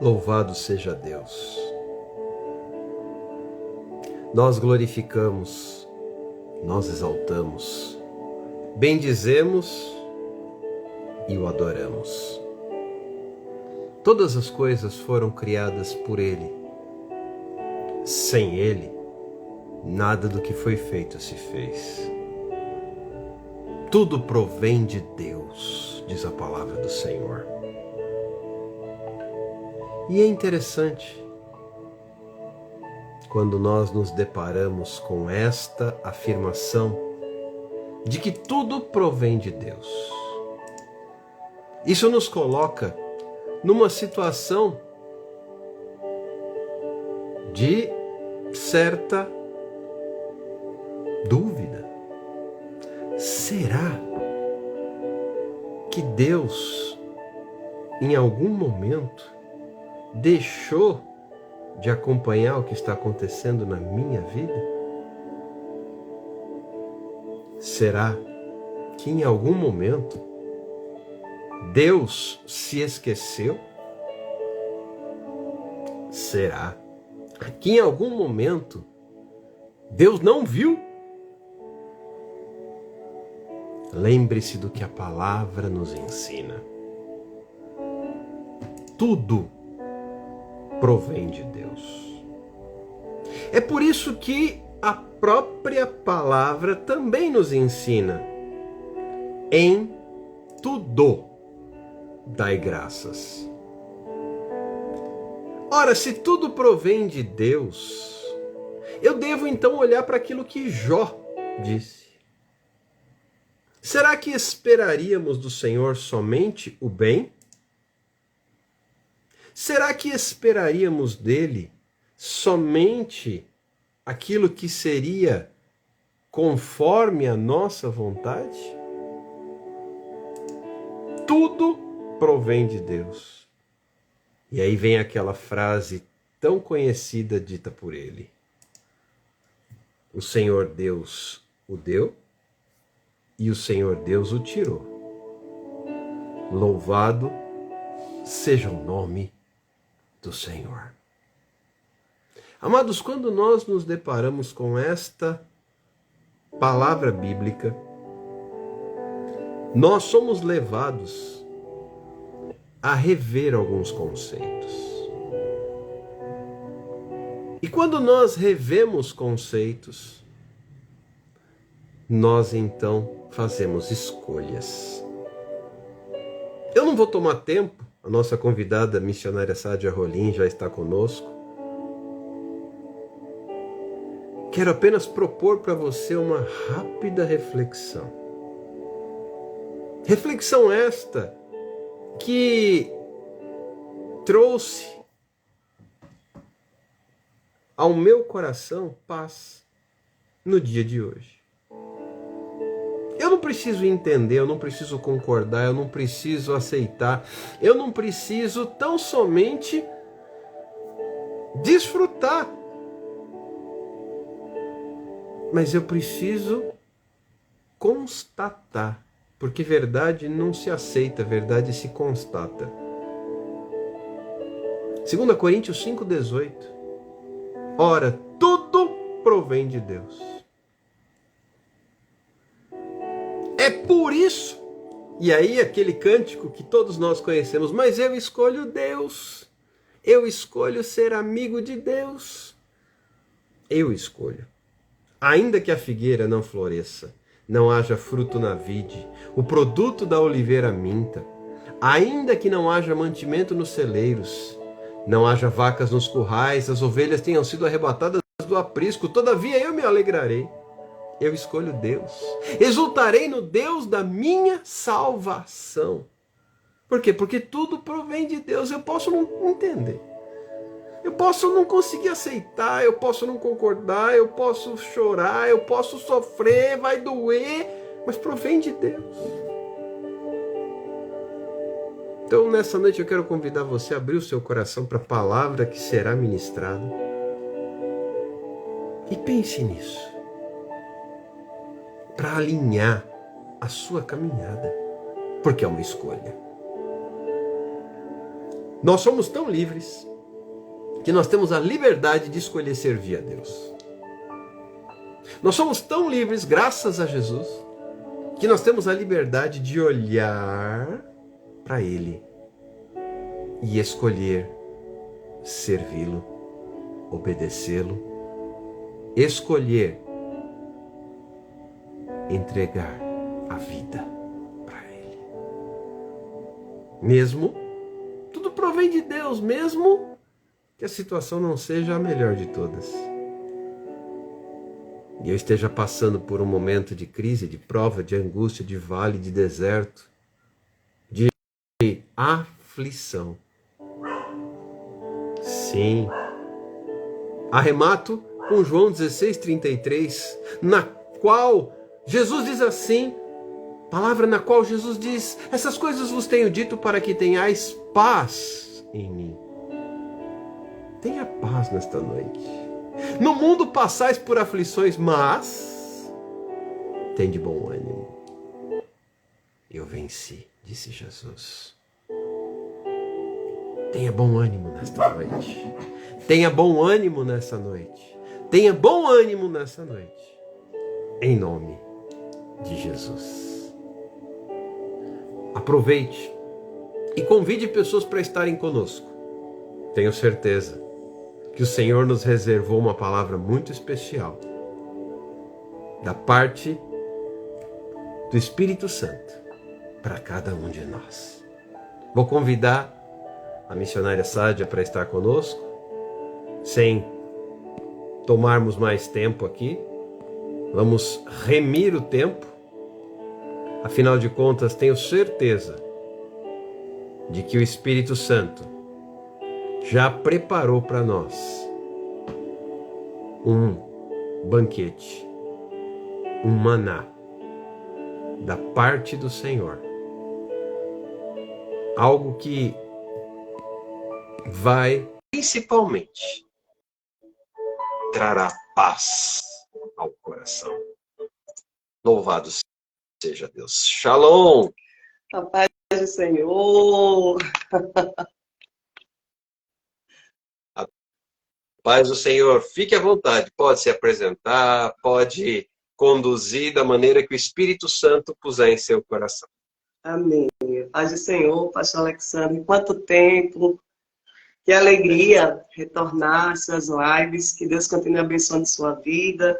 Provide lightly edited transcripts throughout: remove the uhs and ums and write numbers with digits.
Louvado seja Deus. Nós glorificamos, nós exaltamos, bendizemos e o adoramos. Todas as coisas foram criadas por Ele. Sem Ele, nada do que foi feito se fez. Tudo provém de Deus, diz a palavra do Senhor. E é interessante quando nós nos deparamos com esta afirmação de que tudo provém de Deus. Isso nos coloca numa situação de certa dúvida. Será que Deus, em algum momento, deixou de acompanhar o que está acontecendo na minha vida? Será que em algum momento Deus se esqueceu? Será que em algum momento Deus não viu? Lembre-se do que a palavra nos ensina. Tudo provém de Deus. É por isso que a própria palavra também nos ensina: em tudo dai graças. Ora, se tudo provém de Deus, eu devo então olhar para aquilo que Jó disse. Será que esperaríamos do Senhor somente o bem? Será que esperaríamos dele somente aquilo que seria conforme a nossa vontade? Tudo provém de Deus. E aí vem aquela frase tão conhecida dita por ele: o Senhor Deus o deu e o Senhor Deus o tirou. Louvado seja o nome do Senhor. Amados, quando nós nos deparamos com esta palavra bíblica, nós somos levados a rever alguns conceitos. E quando nós revemos conceitos, nós então fazemos escolhas. Eu não vou tomar tempo, a nossa convidada missionária Sádia Rolim já está conosco. Quero apenas propor para você uma rápida reflexão. Reflexão esta que trouxe ao meu coração paz no dia de hoje. Eu não preciso entender, eu não preciso concordar, eu não preciso aceitar, eu não preciso tão somente desfrutar. Mas eu preciso constatar, porque verdade não se aceita, verdade se constata. 2 Coríntios 5,18. Ora, tudo provém de Deus. É por isso, e aí aquele cântico que todos nós conhecemos, mas eu escolho Deus, eu escolho ser amigo de Deus, eu escolho. Ainda que a figueira não floresça, não haja fruto na vide, o produto da oliveira minta, ainda que não haja mantimento nos celeiros, não haja vacas nos currais, as ovelhas tenham sido arrebatadas do aprisco, todavia eu me alegrarei. Eu escolho Deus. Exultarei no Deus da minha salvação. Por quê? Porque tudo provém de Deus. Eu posso não entender. Eu posso não conseguir aceitar. Eu posso não concordar. Eu posso chorar. Eu posso sofrer. Vai doer. Mas provém de Deus. Então, nessa noite eu quero convidar você a abrir o seu coração para a palavra que será ministrada. E pense nisso. Para alinhar a sua caminhada, porque é uma escolha. Nós somos tão livres que nós temos a liberdade de escolher servir a Deus. Nós somos tão livres, graças a Jesus, que nós temos a liberdade de olhar para Ele e escolher servi-lo, obedecê-lo, escolher entregar a vida para Ele. Mesmo, tudo provém de Deus, mesmo que a situação não seja a melhor de todas. E eu esteja passando por um momento de crise, de prova, de angústia, de vale, de deserto, de aflição. Sim. Arremato com João 16:33, na qual Jesus diz assim, palavra na qual Jesus diz: essas coisas vos tenho dito para que tenhais paz em mim. Tenha paz nesta noite. No mundo passais por aflições, mas tende bom ânimo. Eu venci, disse Jesus. Tenha bom ânimo nesta noite. Tenha bom ânimo nessa noite. Tenha bom ânimo nessa noite. Em nome de Jesus. Aproveite e convide pessoas para estarem conosco. Tenho certeza que o Senhor nos reservou uma palavra muito especial da parte do Espírito Santo para cada um de nós. Vou convidar a missionária Sádia para estar conosco, sem tomarmos mais tempo aqui. Vamos remir o tempo. Afinal de contas, tenho certeza de que o Espírito Santo já preparou para nós um banquete, um maná da parte do Senhor. Algo que vai, principalmente, trará paz ao coração. Louvado seja Deus. Shalom! A paz do Senhor! A paz do Senhor. Fique à vontade. Pode se apresentar, pode conduzir da maneira que o Espírito Santo puser em seu coração. Amém. Paz do Senhor, pastor Alexandre. Quanto tempo! Que alegria retornar às suas lives. Que Deus continue abençoando sua vida,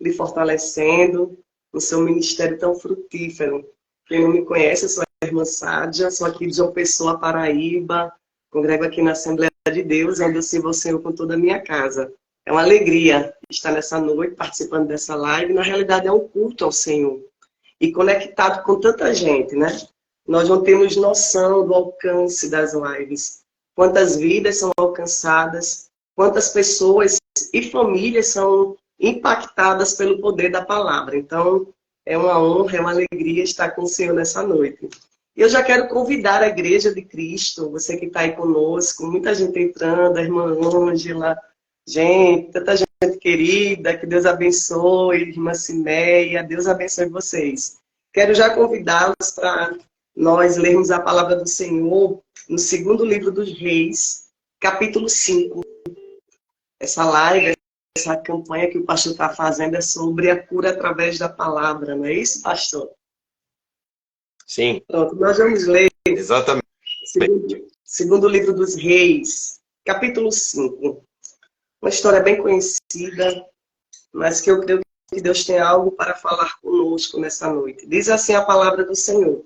lhe fortalecendo no seu ministério tão frutífero. Quem não me conhece, eu sou a irmã Sádia, sou aqui de João Pessoa, Paraíba, congrego aqui na Assembleia de Deus, onde eu sirvo ao Senhor com toda a minha casa. É uma alegria estar nessa noite participando dessa live. Na realidade, é um culto ao Senhor. E conectado com tanta gente, né? Nós não temos noção do alcance das lives. Quantas vidas são alcançadas, quantas pessoas e famílias são impactadas pelo poder da palavra. Então, é uma honra, é uma alegria estar com o Senhor nessa noite. E eu já quero convidar a Igreja de Cristo, você que está aí conosco, muita gente entrando, a irmã Ângela, gente, tanta gente querida, que Deus abençoe, irmã Cineia, Deus abençoe vocês. Quero já convidá-los para nós lermos a palavra do Senhor no segundo livro dos Reis, capítulo 5. Essa live, essa campanha que o pastor está fazendo é sobre a cura através da palavra, não é isso, pastor? Sim. Pronto, nós vamos ler. Exatamente. Segundo livro dos Reis, capítulo 5. Uma história bem conhecida, mas que eu creio que Deus tem algo para falar conosco nessa noite. Diz assim a palavra do Senhor.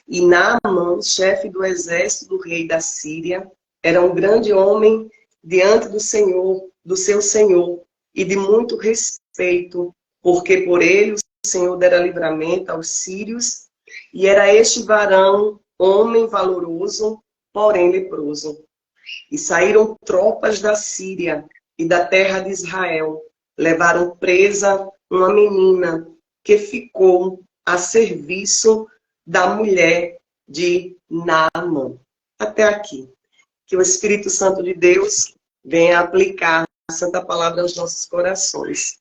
E Naamã, chefe do exército do rei da Síria, era um grande homem diante do Senhor, do seu Senhor, e de muito respeito, porque por ele o Senhor dera livramento aos sírios, e era este varão, homem valoroso, porém leproso. E saíram tropas da Síria e da terra de Israel, levaram presa uma menina que ficou a serviço da mulher de Naamã. Até aqui. Que o Espírito Santo de Deus venha aplicar a Santa Palavra aos nossos corações.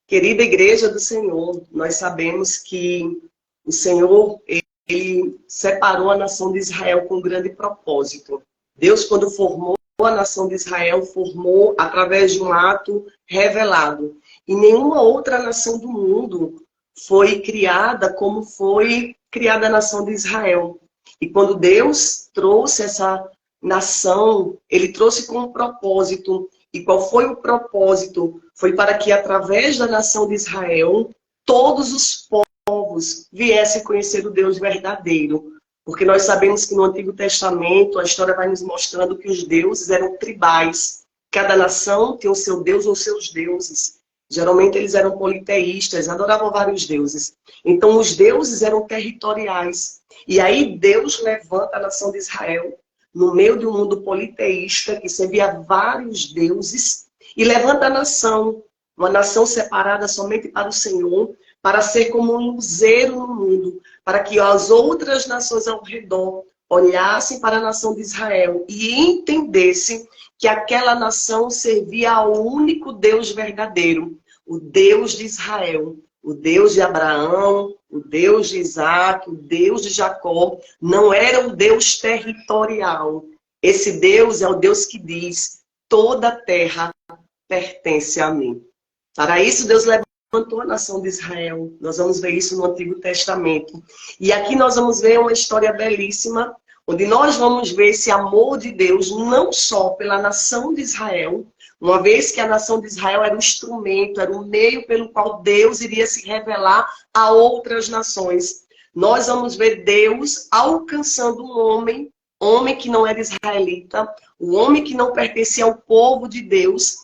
Querida Igreja do Senhor, nós sabemos que o Senhor, Ele separou a nação de Israel com um grande propósito. Deus, quando formou a nação de Israel, formou através de um ato revelado. E nenhuma outra nação do mundo foi criada como foi criada a nação de Israel. E quando Deus trouxe essa nação, ele trouxe com um propósito. E qual foi o propósito? Foi para que, através da nação de Israel, todos os povos viessem conhecer o Deus verdadeiro. Porque nós sabemos que no Antigo Testamento a história vai nos mostrando que os deuses eram tribais. Cada nação tinha o seu deus ou seus deuses. Geralmente eles eram politeístas, adoravam vários deuses. Então os deuses eram territoriais. E aí Deus levanta a nação de Israel no meio de um mundo politeísta que servia vários deuses e levanta a nação, uma nação separada somente para o Senhor, para ser como um luzeiro no mundo, para que as outras nações ao redor olhassem para a nação de Israel e entendessem que aquela nação servia ao único Deus verdadeiro, o Deus de Israel, o Deus de Abraão, o Deus de Isaac, o Deus de Jacó. Não era um Deus territorial. Esse Deus é o Deus que diz: toda a terra pertence a mim. Para isso, Deus levantou a nação de Israel. Nós vamos ver isso no Antigo Testamento. E aqui nós vamos ver uma história belíssima, onde nós vamos ver esse amor de Deus não só pela nação de Israel, uma vez que a nação de Israel era o instrumento, era o meio pelo qual Deus iria se revelar a outras nações. Nós vamos ver Deus alcançando um homem que não era israelita, um homem que não pertencia ao povo de Deus.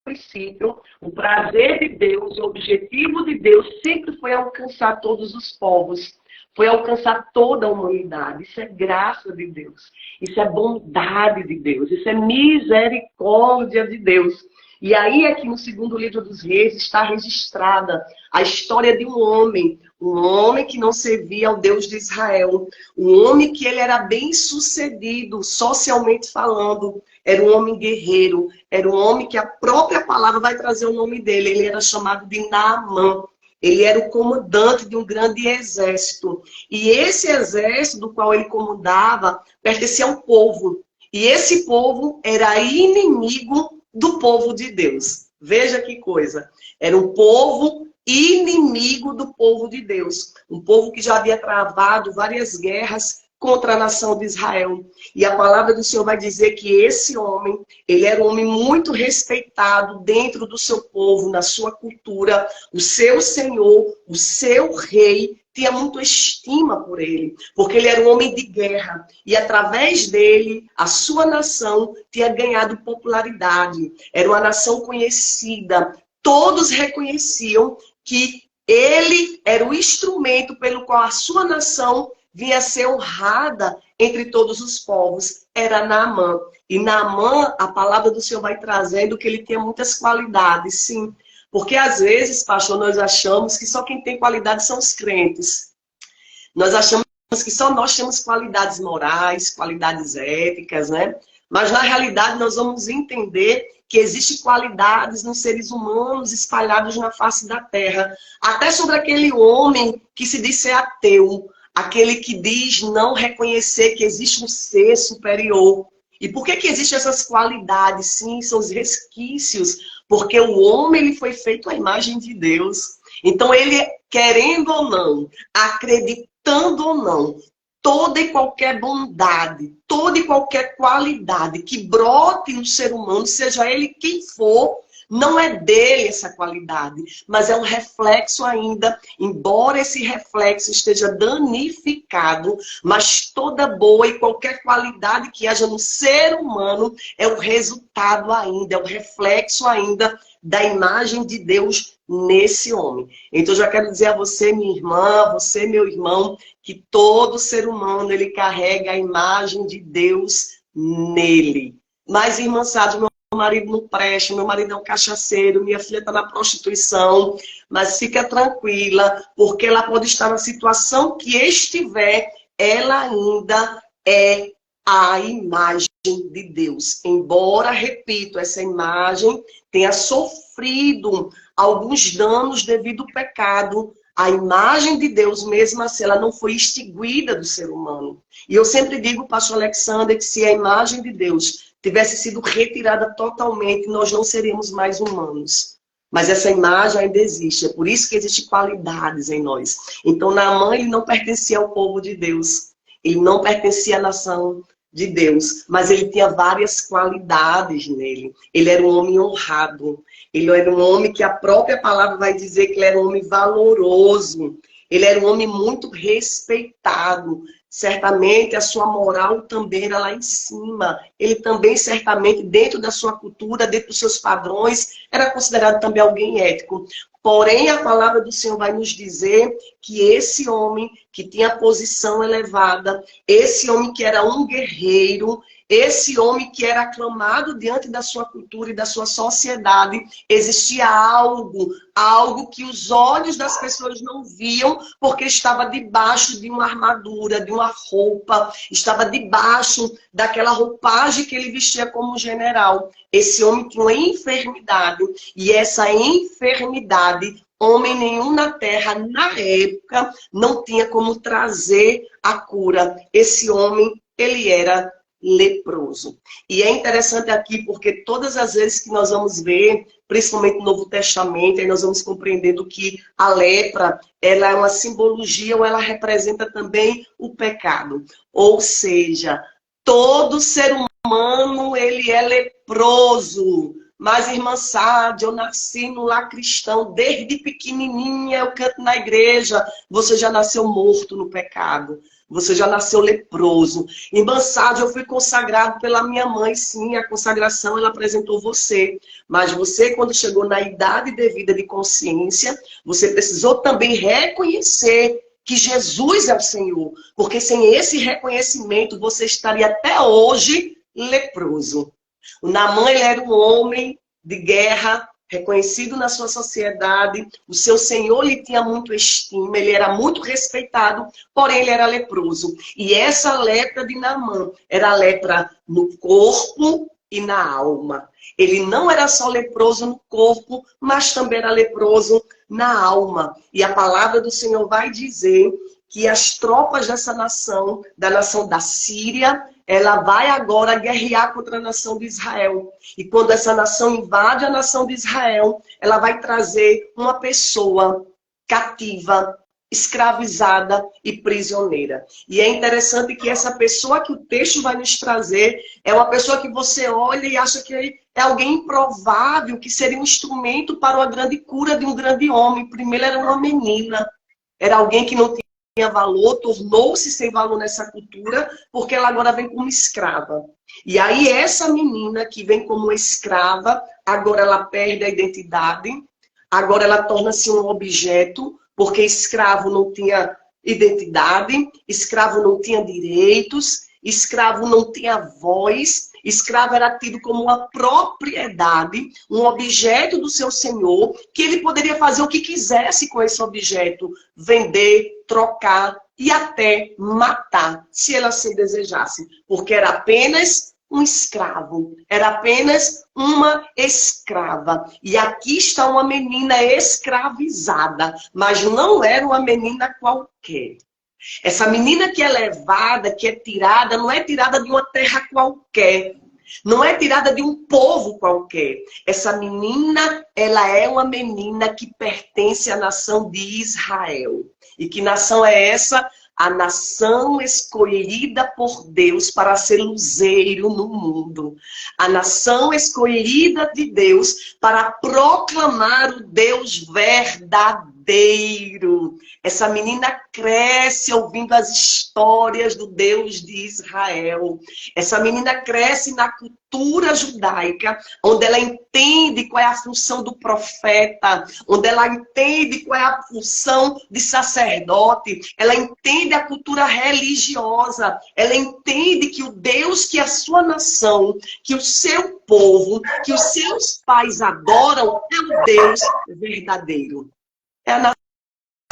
Princípio, o prazer de Deus, o objetivo de Deus sempre foi alcançar todos os povos, foi alcançar toda a humanidade. Isso é graça de Deus, isso é bondade de Deus, isso é misericórdia de Deus. E aí aqui no segundo livro dos Reis está registrada a história de um homem que não servia ao Deus de Israel, um homem que ele era bem sucedido, socialmente falando, era um homem guerreiro, era um homem que a própria palavra vai trazer o nome dele, ele era chamado de Naamã. Ele era o comandante de um grande exército. E esse exército do qual ele comandava pertencia a um povo. E esse povo era inimigo do povo de Deus. Veja que coisa. Era um povo inimigo do povo de Deus. Um povo que já havia travado várias guerras contra a nação de Israel. E a palavra do Senhor vai dizer que esse homem, ele era um homem muito respeitado dentro do seu povo, na sua cultura. O seu senhor, o seu rei, tinha muita estima por ele, porque ele era um homem de guerra. E através dele, a sua nação tinha ganhado popularidade. Era uma nação conhecida. Todos reconheciam que ele era o instrumento pelo qual a sua nação vinha a ser honrada entre todos os povos. Era Naamã. E Naamã, a palavra do Senhor vai trazendo que ele tinha muitas qualidades, sim. Porque às vezes, pastor, nós achamos que só quem tem qualidade são os crentes. Nós achamos que só nós temos qualidades morais, qualidades éticas, né? Mas na realidade nós vamos entender que existem qualidades nos seres humanos espalhados na face da terra. Até sobre aquele homem que se diz ser ateu, aquele que diz não reconhecer que existe um ser superior. E por que existem essas qualidades? Sim, são os resquícios. Porque o homem ele foi feito à imagem de Deus. Então ele, querendo ou não, acreditando ou não, toda e qualquer bondade, toda e qualquer qualidade que brote no ser humano, seja ele quem for, não é dele essa qualidade, mas é um reflexo ainda, embora esse reflexo esteja danificado, mas toda boa e qualquer qualidade que haja no ser humano é o resultado ainda, é o reflexo ainda da imagem de Deus nesse homem. Então eu já quero dizer a você, minha irmã, você, meu irmão, que todo ser humano ele carrega a imagem de Deus nele. Mas, irmã Sádio, meu marido não presta, meu marido é um cachaceiro, minha filha está na prostituição, mas fica tranquila, porque ela pode estar na situação que estiver, ela ainda é a imagem de Deus. Embora, repito, essa imagem tenha sofrido alguns danos devido ao pecado. A imagem de Deus, mesmo assim, ela não foi extinguida do ser humano. E eu sempre digo, pastor Alexander, que se a imagem de Deus tivesse sido retirada totalmente, nós não seríamos mais humanos. Mas essa imagem ainda existe, é por isso que existem qualidades em nós. Então, Naamã, ele não pertencia ao povo de Deus, ele não pertencia à nação de Deus, mas ele tinha várias qualidades nele. Ele era um homem honrado, ele era um homem que a própria palavra vai dizer que ele era um homem valoroso, ele era um homem muito respeitado. Certamente a sua moral também era lá em cima. Ele também, certamente, dentro da sua cultura, dentro dos seus padrões, era considerado também alguém ético. Porém, a palavra do Senhor vai nos dizer que esse homem que tinha posição elevada, esse homem que era um guerreiro, esse homem que era aclamado diante da sua cultura e da sua sociedade, existia algo que os olhos das pessoas não viam, porque estava debaixo de uma armadura, de uma roupa, estava debaixo daquela roupagem que ele vestia como general. Esse homem tinha uma enfermidade, e essa enfermidade, homem nenhum na terra, na época, não tinha como trazer a cura. Esse homem, ele era leproso. E é interessante aqui porque todas as vezes que nós vamos ver, principalmente no Novo Testamento, aí nós vamos compreendendo que a lepra, ela é uma simbologia ou ela representa também o pecado. Ou seja, todo ser humano, ele é leproso. Mas, irmã Sádia, eu nasci no lar cristão, desde pequenininha eu canto na igreja. Você já nasceu morto no pecado. Você já nasceu leproso. Irmã Sádia, eu fui consagrado pela minha mãe, sim, a consagração ela apresentou você. Mas você, quando chegou na idade devida de consciência, você precisou também reconhecer que Jesus é o Senhor. Porque sem esse reconhecimento, você estaria até hoje leproso. O Naamã, ele era um homem de guerra, reconhecido na sua sociedade, o seu senhor lhe tinha muito estima, ele era muito respeitado, porém ele era leproso. E essa lepra de Naamã era lepra no corpo e na alma. Ele não era só leproso no corpo, mas também era leproso na alma. E a palavra do Senhor vai dizer que as tropas dessa nação, da nação da Síria, ela vai agora guerrear contra a nação de Israel. E quando essa nação invade a nação de Israel, ela vai trazer uma pessoa cativa, escravizada e prisioneira. E é interessante que essa pessoa que o texto vai nos trazer é uma pessoa que você olha e acha que é alguém improvável, que seria um instrumento para uma grande cura de um grande homem. Primeiro era uma menina, era alguém que não tinha valor, tornou-se sem valor nessa cultura, porque ela agora vem como escrava. E aí essa menina que vem como escrava, agora ela perde a identidade, agora ela torna-se um objeto, porque escravo não tinha identidade, escravo não tinha direitos, escravo não tinha voz, escravo era tido como uma propriedade, um objeto do seu senhor, que ele poderia fazer o que quisesse com esse objeto, vender, trocar e até matar, se ela assim desejasse, porque era apenas um escravo, era apenas uma escrava. E aqui está uma menina escravizada, mas não era uma menina qualquer. Essa menina que é levada, que é tirada, não é tirada de uma terra qualquer. Não é tirada de um povo qualquer. Essa menina, ela é uma menina que pertence à nação de Israel. E que nação é essa? A nação escolhida por Deus para ser luzeiro no mundo. A nação escolhida de Deus para proclamar o Deus verdadeiro. Essa menina cresce ouvindo as histórias do Deus de Israel. Essa menina cresce na cultura judaica, onde ela entende qual é a função do profeta, onde ela entende qual é a função de sacerdote, ela entende a cultura religiosa, ela entende que o Deus que a sua nação, que o seu povo, que os seus pais adoram, é o Deus verdadeiro. É a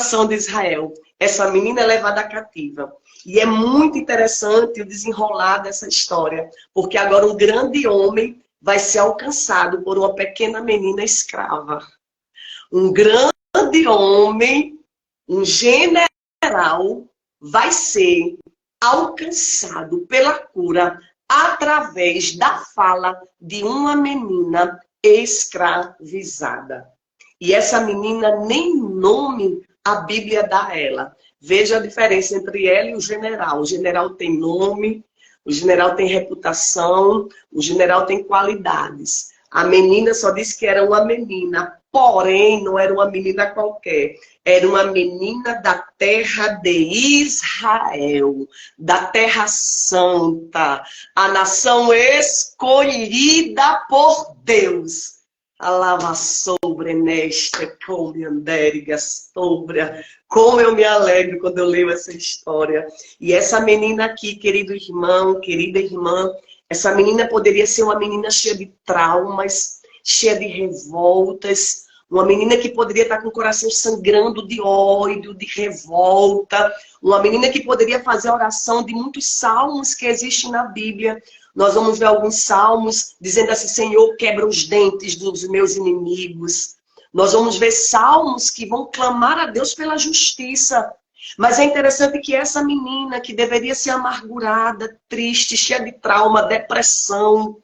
nação de Israel. Essa menina é levada cativa. E é muito interessante o desenrolar dessa história, porque agora um grande homem vai ser alcançado por uma pequena menina escrava. Um grande homem, um general, vai ser alcançado pela cura através da fala de uma menina escravizada. E essa menina nem nome a Bíblia dá a ela. Veja a diferença entre ela e o general. O general tem nome, o general tem reputação, o general tem qualidades. A menina só disse que era uma menina, porém não era uma menina qualquer. Era uma menina da terra de Israel, da terra santa, a nação escolhida por Deus. Alava sobre nesta, come andériga sobra. Como eu me alegro quando eu leio essa história. E essa menina aqui, querido irmão, querida irmã, essa menina poderia ser uma menina cheia de traumas, cheia de revoltas, uma menina que poderia estar com o coração sangrando de ódio, de revolta, uma menina que poderia fazer a oração de muitos salmos que existem na Bíblia. Nós vamos ver alguns salmos dizendo assim: Senhor, quebra os dentes dos meus inimigos. Nós vamos ver salmos que vão clamar a Deus pela justiça. Mas é interessante que essa menina, que deveria ser amargurada, triste, cheia de trauma, depressão,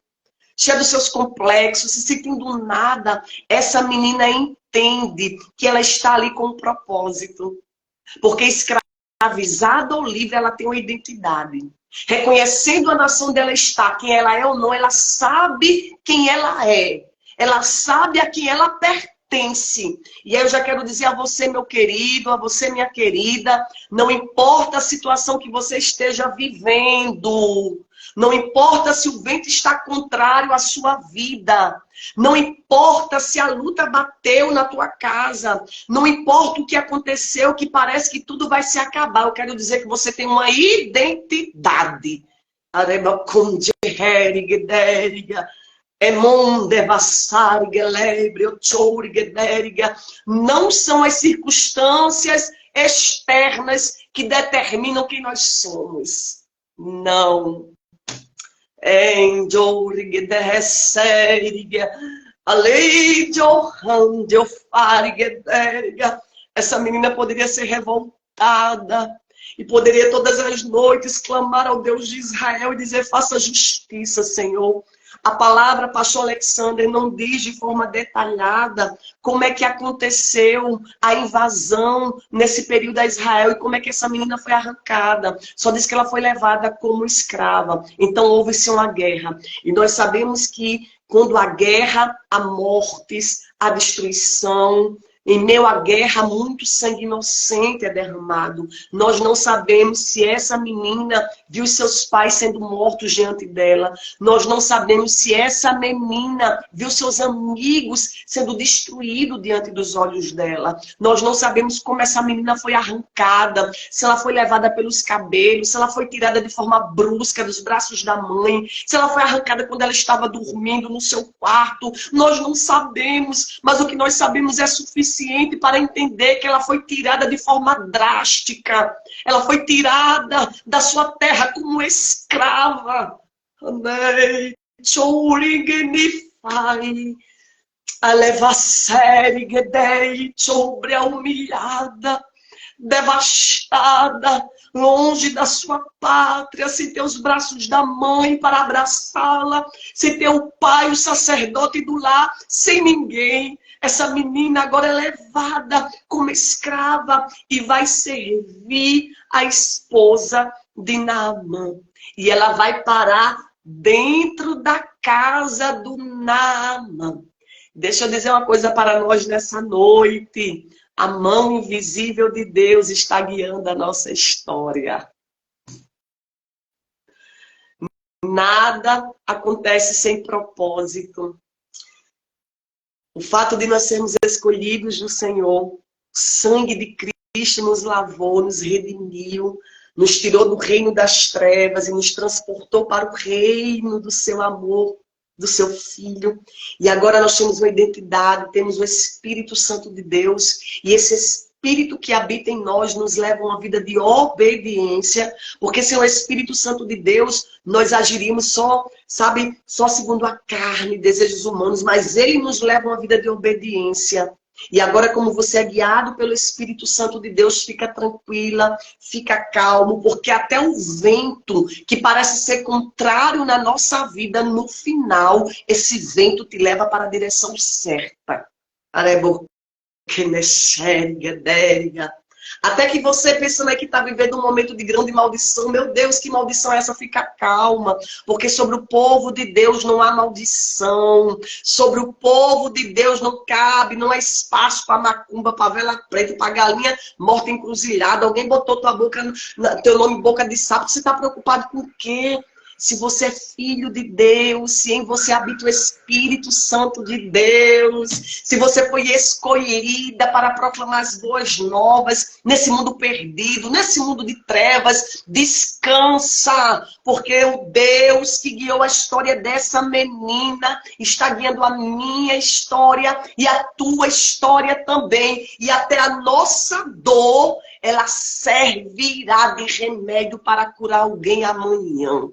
cheia dos seus complexos, se sentindo nada, essa menina entende que ela está ali com um propósito. Porque escravizada ou livre, ela tem uma identidade. Reconhecendo a nação dela está, quem ela é ou não, ela sabe quem ela é. Ela sabe a quem ela pertence. E aí eu já quero dizer a você, meu querido, a você, minha querida, não importa a situação que você esteja vivendo, não importa se o vento está contrário à sua vida, não importa se a luta bateu na tua casa, não importa o que aconteceu, que parece que tudo vai se acabar. Eu quero dizer que você tem uma identidade. Não são as circunstâncias externas que determinam quem nós somos. Não. Essa menina poderia ser revoltada e poderia todas as noites clamar ao Deus de Israel e dizer: faça justiça, Senhor. A palavra, pastor Alexander, não diz de forma detalhada como é que aconteceu a invasão nesse período a Israel e como é que essa menina foi arrancada. Só diz que ela foi levada como escrava. Então houve-se uma guerra. E nós sabemos que quando há guerra, há mortes, há destruição. Em meio à guerra, muito sangue inocente é derramado. Nós não sabemos se essa menina viu seus pais sendo mortos diante dela. Nós não sabemos se essa menina viu seus amigos sendo destruídos diante dos olhos dela. Nós não sabemos como essa menina foi arrancada, se ela foi levada pelos cabelos, se ela foi tirada de forma brusca dos braços da mãe, se ela foi arrancada quando ela estava dormindo no seu quarto. Nós não sabemos, mas o que nós sabemos é suficiente para entender que ela foi tirada de forma drástica. Ela foi tirada da sua terra como escrava. A levar série, sobre a humilhada, devastada, longe da sua pátria, sem ter os braços da mãe para abraçá-la, sem ter o pai, o sacerdote do lar, sem ninguém. Essa menina agora é levada como escrava e vai servir a esposa de Naamã. E ela vai parar dentro da casa do Naamã. Deixa eu dizer uma coisa para nós nessa noite. A mão invisível de Deus está guiando a nossa história. Nada acontece sem propósito. O fato de nós sermos escolhidos do Senhor, o sangue de Cristo nos lavou, nos redimiu, nos tirou do reino das trevas e nos transportou para o reino do seu amor, do seu Filho. E agora nós temos uma identidade, temos o Espírito Santo de Deus, e esse Espírito que habita em nós nos leva a uma vida de obediência, porque sem o Espírito Santo de Deus, nós agiríamos só segundo a carne, desejos humanos, mas ele nos leva a uma vida de obediência. E agora, como você é guiado pelo Espírito Santo de Deus, fica tranquila, fica calmo, porque até o vento que parece ser contrário na nossa vida, no final, esse vento te leva para a direção certa. Até que você, pensando que está vivendo um momento de grande maldição, meu Deus, que maldição é essa? Fica calma, porque sobre o povo de Deus não há maldição, sobre o povo de Deus não cabe, não há espaço para macumba, para vela preta, para galinha morta encruzilhada. Alguém botou tua boca, teu nome em boca de sapo, você está preocupado com o quê? Se você é filho de Deus, se em você habita o Espírito Santo de Deus, se você foi escolhida para proclamar as boas novas nesse mundo perdido, nesse mundo de trevas, descansa, porque o Deus que guiou a história dessa menina está guiando a minha história e a tua história também. E até a nossa dor, ela servirá de remédio para curar alguém amanhã.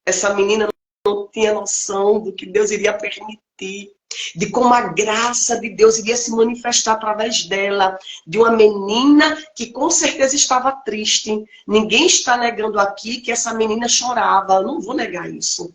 Essa menina não tinha noção do que Deus iria permitir, de como a graça de Deus iria se manifestar através dela, de uma menina que com certeza estava triste. Ninguém está negando aqui que essa menina chorava, eu não vou negar isso.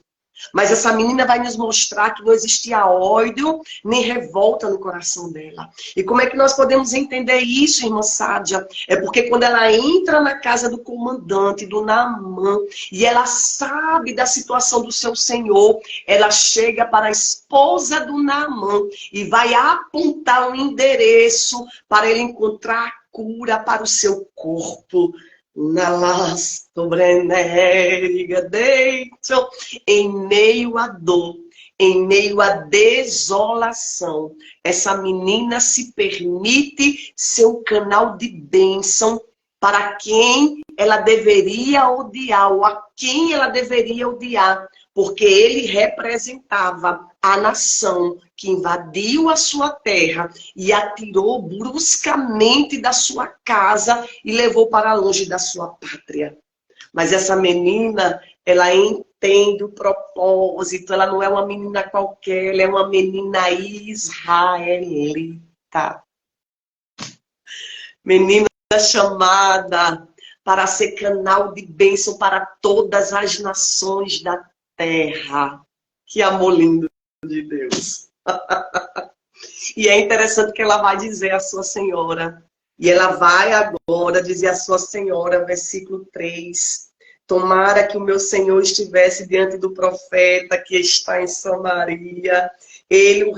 Mas essa menina vai nos mostrar que não existia ódio nem revolta no coração dela. E como é que nós podemos entender isso, irmã Sádia? É porque quando ela entra na casa do comandante, do Naamã, e ela sabe da situação do seu senhor, ela chega para a esposa do Naamã e vai apontar um endereço para ele encontrar cura para o seu corpo. Em meio à dor, em meio à desolação, essa menina se permite ser um canal de bênção para quem ela deveria odiar, ou a quem ela deveria odiar, porque ele representava a nação que invadiu a sua terra e atirou bruscamente da sua casa e levou para longe da sua pátria. Mas essa menina, ela entende o propósito, ela não é uma menina qualquer, ela é uma menina israelita. Menina chamada para ser canal de bênção para todas as nações da terra. Que amor lindo de Deus. E é interessante que ela vai dizer à sua senhora, e ela vai agora dizer à sua senhora, versículo 3, tomara que o meu senhor estivesse diante do profeta que está em Samaria, ele o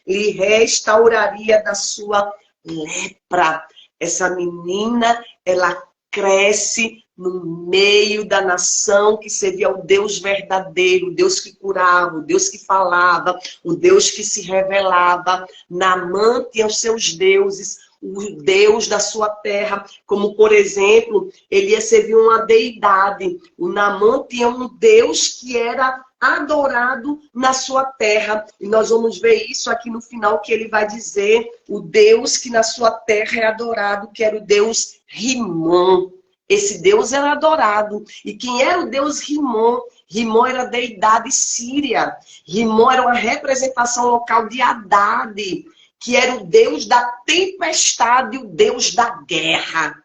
lhe restauraria da sua lepra. Essa menina, ela cresce no meio da nação que servia ao Deus verdadeiro, o Deus que curava, o Deus que falava, o Deus que se revelava. Naamã tinha os seus deuses, o Deus da sua terra, como por exemplo, ele ia servir uma deidade. O Naamã tinha um Deus que era adorado na sua terra. E nós vamos ver isso aqui no final, que ele vai dizer o Deus que na sua terra é adorado, que era o Deus Rimon. Esse Deus era adorado. E quem era o Deus Rimon? Rimon era a deidade síria. Rimon era uma representação local de Haddad, que era o Deus da tempestade, o Deus da guerra.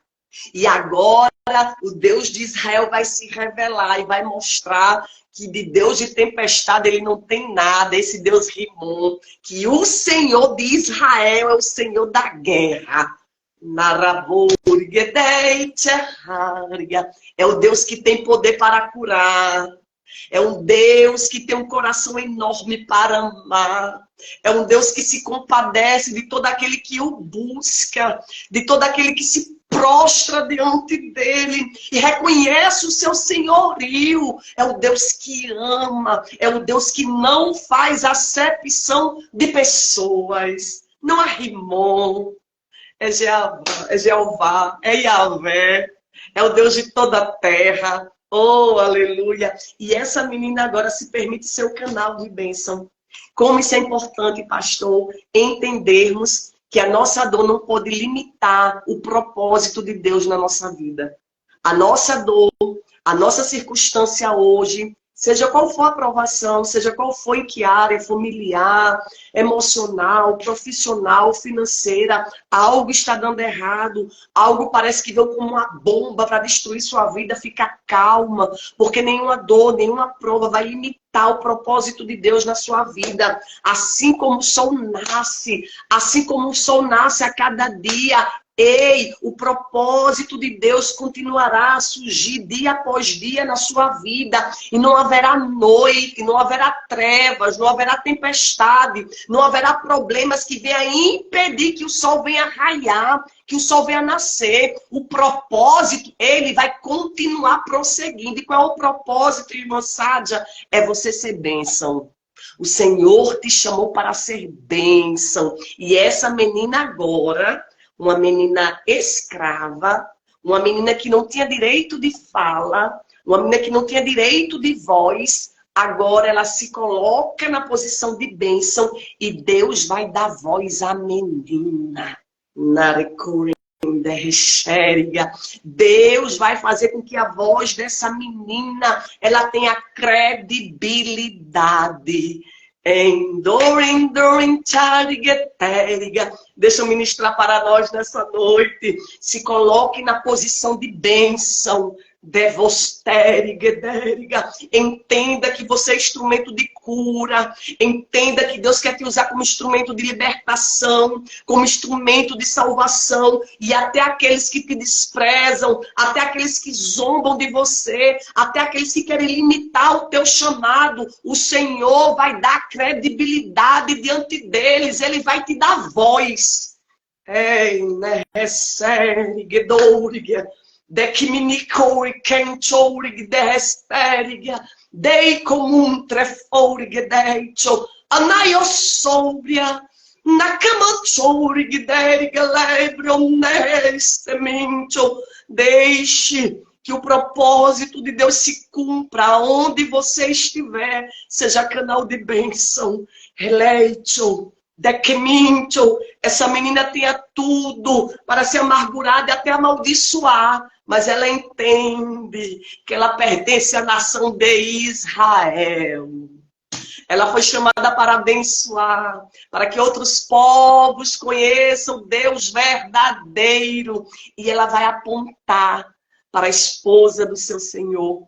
E agora o Deus de Israel vai se revelar e vai mostrar que de Deus de tempestade ele não tem nada, esse Deus Rimon, que o Senhor de Israel é o Senhor da guerra. É o Deus que tem poder para curar. É um Deus que tem um coração enorme para amar. É um Deus que se compadece de todo aquele que o busca, de todo aquele que se prostra diante dele e reconhece o seu senhorio. É o Deus que ama, é o Deus que não faz acepção de pessoas. Não há Rimon. É Jeová, é Yahvé, é o Deus de toda a terra. Oh, aleluia! E essa menina agora se permite ser o canal de bênção. Como isso é importante, pastor, entendermos que a nossa dor não pode limitar o propósito de Deus na nossa vida. A nossa dor, a nossa circunstância hoje Seja qual for a provação, seja qual for em que área, familiar, emocional, profissional, financeira, algo está dando errado, algo parece que veio como uma bomba para destruir sua vida, fica calma, porque nenhuma dor, nenhuma prova vai limitar o propósito de Deus na sua vida. Assim como o sol nasce a cada dia, ei, o propósito de Deus continuará a surgir dia após dia na sua vida. E não haverá noite, não haverá trevas, não haverá tempestade, não haverá problemas que venham impedir que o sol venha raiar, que o sol venha nascer. O propósito, ele vai continuar prosseguindo. E qual é o propósito, irmã Sádia? É você ser bênção. O Senhor te chamou para ser bênção. E essa menina agora, uma menina escrava, uma menina que não tinha direito de fala, uma menina que não tinha direito de voz, agora ela se coloca na posição de bênção e Deus vai dar voz à menina. Deus vai fazer com que a voz dessa menina ela tenha credibilidade. Deixa eu ministrar para nós nessa noite. Se coloque na posição de bênção. Entenda que você é instrumento de cura. Entenda que Deus quer te usar como instrumento de libertação, como instrumento de salvação. E até aqueles que te desprezam, até aqueles que zombam de você, até aqueles que querem limitar o teu chamado, o Senhor vai dar credibilidade diante deles. Ele vai te dar voz. De que minicori kenchorig de hesteriga, dei comum treforig deito, anaio sobria, nakamanchorig deriga lebron nestemincho. Deixe que o propósito de Deus se cumpra onde você estiver, seja canal de bênção, eleito. Essa menina tinha tudo para ser amargurada e até amaldiçoar, mas ela entende que ela pertence à nação de Israel. Ela foi chamada para abençoar, para que outros povos conheçam Deus verdadeiro. E ela vai apontar para a esposa do seu Senhor.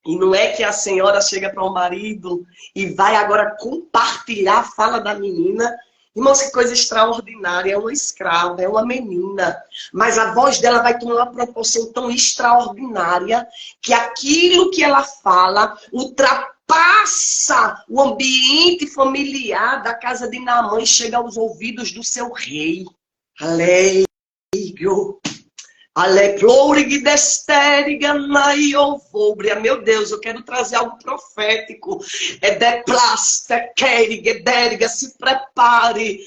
E não é que a senhora chega para o marido e vai agora compartilhar a fala da menina. Irmãos, que coisa extraordinária. É uma escrava, é uma menina. Mas a voz dela vai tomar uma proporção tão extraordinária que aquilo que ela fala ultrapassa o ambiente familiar da casa de Naamã e chega aos ouvidos do seu rei. Aleluia. Meu Deus, eu quero trazer algo profético. Se prepare.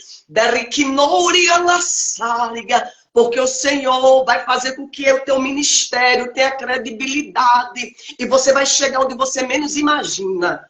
Porque o Senhor vai fazer com que o teu ministério tenha credibilidade. E você vai chegar onde você menos imagina.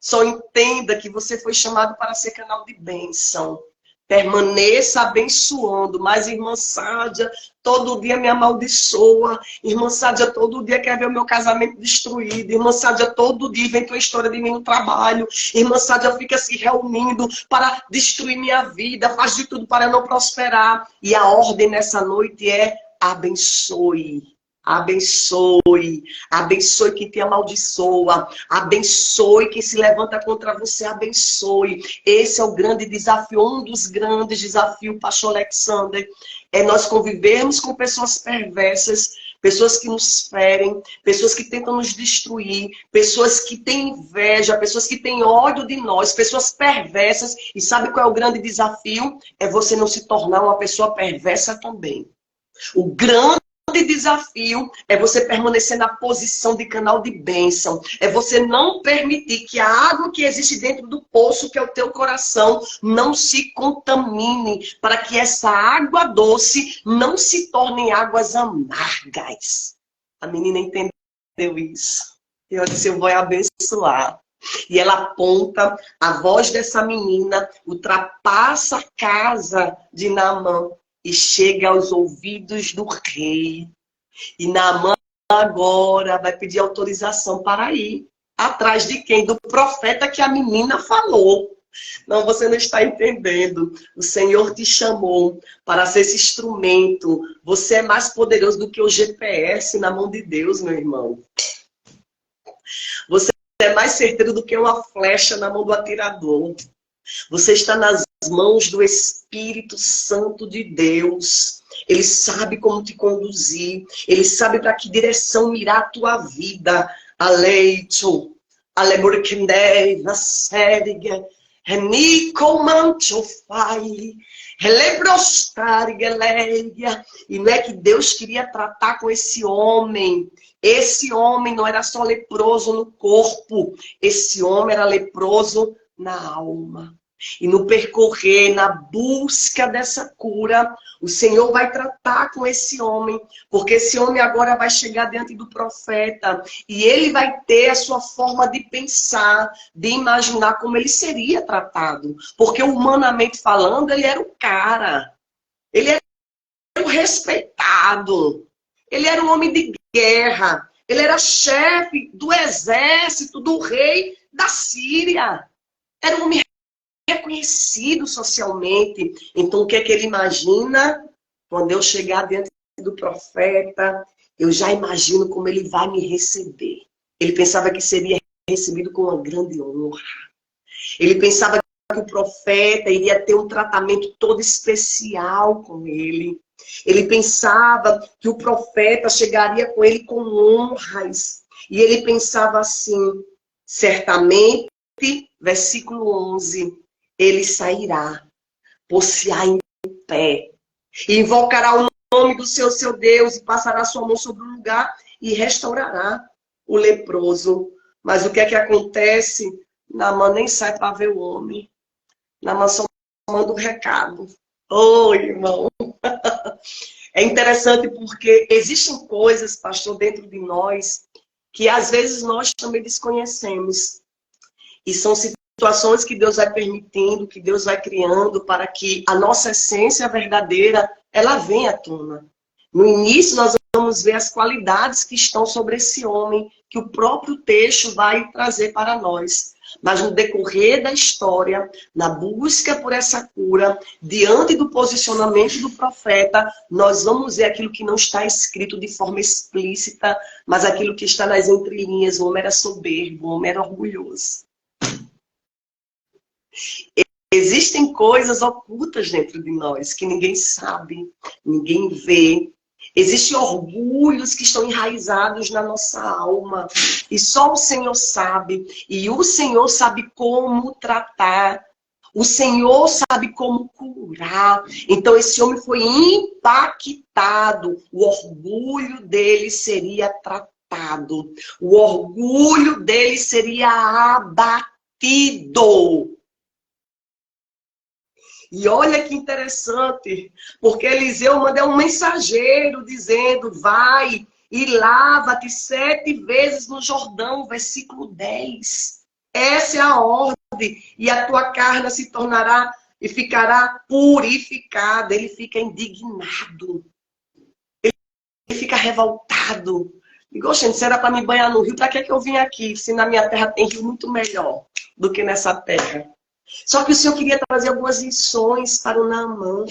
Só entenda que você foi chamado para ser canal de bênção. Permaneça abençoando. Mas irmã Sádia, todo dia me amaldiçoa. Irmã Sádia, todo dia quer ver o meu casamento destruído. Irmã Sádia, todo dia vem tua história de mim no trabalho. Irmã Sádia fica se reunindo para destruir minha vida. Faz de tudo para não prosperar. E a ordem nessa noite é abençoe. Abençoe, abençoe quem te amaldiçoa, abençoe quem se levanta contra você, abençoe. Esse é o grande desafio, um dos grandes desafios, pastor Alexander, é nós convivermos com pessoas perversas, pessoas que nos ferem, pessoas que tentam nos destruir, pessoas que têm inveja, pessoas que têm ódio de nós, pessoas perversas. E sabe qual é o grande desafio? É você não se tornar uma pessoa perversa também. O grande desafio é você permanecer na posição de canal de bênção. É você não permitir que a água que existe dentro do poço, que é o teu coração, não se contamine, para que essa água doce não se torne águas amargas. A menina entendeu isso. E eu disse, eu vou abençoar. E ela aponta, a voz dessa menina ultrapassa a casa de Naamã e chega aos ouvidos do rei. E Naamã agora vai pedir autorização para ir. Atrás de quem? Do profeta que a menina falou. Não, você não está entendendo. O Senhor te chamou para ser esse instrumento. Você é mais poderoso do que o GPS na mão de Deus, meu irmão. Você é mais certeiro do que uma flecha na mão do atirador. Você está nas mãos do Espírito Santo de Deus. Ele sabe como te conduzir. Ele sabe para que direção mirar a tua vida. Aleito, aleborkindei, vaserige, renicomanchofai, relebrostarigeleia. E não é que Deus queria tratar com esse homem. Esse homem não era só leproso no corpo. Esse homem era leproso na alma. E no percorrer, na busca dessa cura, o Senhor vai tratar com esse homem, porque esse homem agora vai chegar diante do profeta e ele vai ter a sua forma de pensar, de imaginar como ele seria tratado. Porque humanamente falando, ele era o cara, ele era o respeitado, ele era um homem de guerra, ele era chefe do exército do rei da Síria, era um homem reconhecido socialmente. Então, o que é que ele imagina? Quando eu chegar diante do profeta, eu já imagino como ele vai me receber. Ele pensava que seria recebido com uma grande honra. Ele pensava que o profeta iria ter um tratamento todo especial com ele. Ele pensava que o profeta chegaria com ele com honras. E ele pensava assim, certamente, versículo 11, ele sairá, pôr-se-á em pé, e invocará o nome do seu Deus, e passará sua mão sobre o lugar, e restaurará o leproso. Mas o que é que acontece? Naamã nem sai para ver o homem. Naamã só manda um recado. Ô, irmão! É interessante porque existem coisas, pastor, dentro de nós, que às vezes nós também desconhecemos. E são situações que Deus vai permitindo, que Deus vai criando para que a nossa essência verdadeira, ela venha à tona. No início nós vamos ver as qualidades que estão sobre esse homem, que o próprio texto vai trazer para nós. Mas no decorrer da história, na busca por essa cura, diante do posicionamento do profeta, nós vamos ver aquilo que não está escrito de forma explícita, mas aquilo que está nas entrelinhas. O homem era soberbo, o homem era orgulhoso. Existem coisas ocultas dentro de nós que ninguém sabe, ninguém vê. Existem orgulhos que estão enraizados na nossa alma. E só o Senhor sabe. E o Senhor sabe como tratar. O Senhor sabe como curar. Então esse homem foi impactado. O orgulho dele seria tratado. O orgulho dele seria abatido. E olha que interessante, porque Eliseu manda um mensageiro dizendo, vai e lava-te 7 vezes no Jordão, versículo 10. Essa é a ordem, e a tua carne se tornará e ficará purificada. Ele fica indignado, ele fica revoltado. Digo, gente, se era para me banhar no rio, para que eu vim aqui? Se na minha terra tem rio muito melhor do que nessa terra. Só que o Senhor queria trazer algumas lições para o Naamã.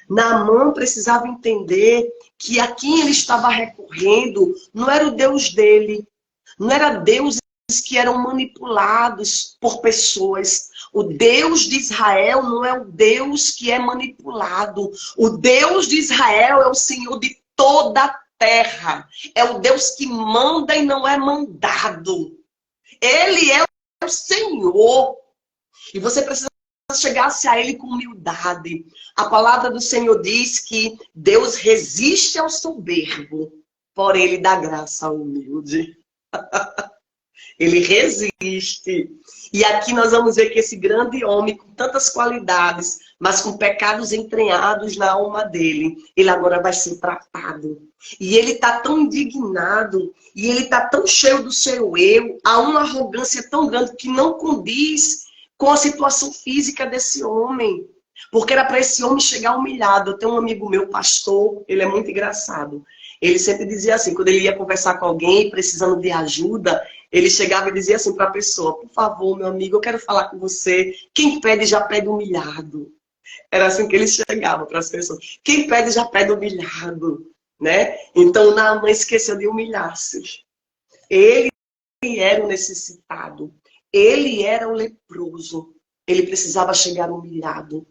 Naamã precisava entender que a quem ele estava recorrendo não era o Deus dele. Não era deuses que eram manipulados por pessoas. O Deus de Israel não é o Deus que é manipulado. O Deus de Israel é o Senhor de toda a terra. É o Deus que manda e não é mandado. Ele é o Senhor. E você precisa chegar-se a ele com humildade. A palavra do Senhor diz que Deus resiste ao soberbo, porém ele dá graça ao humilde. Ele resiste. E aqui nós vamos ver que esse grande homem, com tantas qualidades, mas com pecados entranhados na alma dele, ele agora vai ser tratado. E ele está tão indignado, e ele está tão cheio do seu eu, há uma arrogância tão grande que não condiz com a situação física desse homem. Porque era para esse homem chegar humilhado. Eu tenho um amigo meu, pastor, ele é muito engraçado. Ele sempre dizia assim, quando ele ia conversar com alguém precisando de ajuda, ele chegava e dizia assim para a pessoa: por favor, meu amigo, eu quero falar com você. Quem pede já pede humilhado. Era assim que ele chegava para as pessoas. Quem pede já pede humilhado, né? Então Naamã esqueceu de humilhar-se. Ele era o necessitado. Ele era o leproso. Ele precisava chegar humilhado.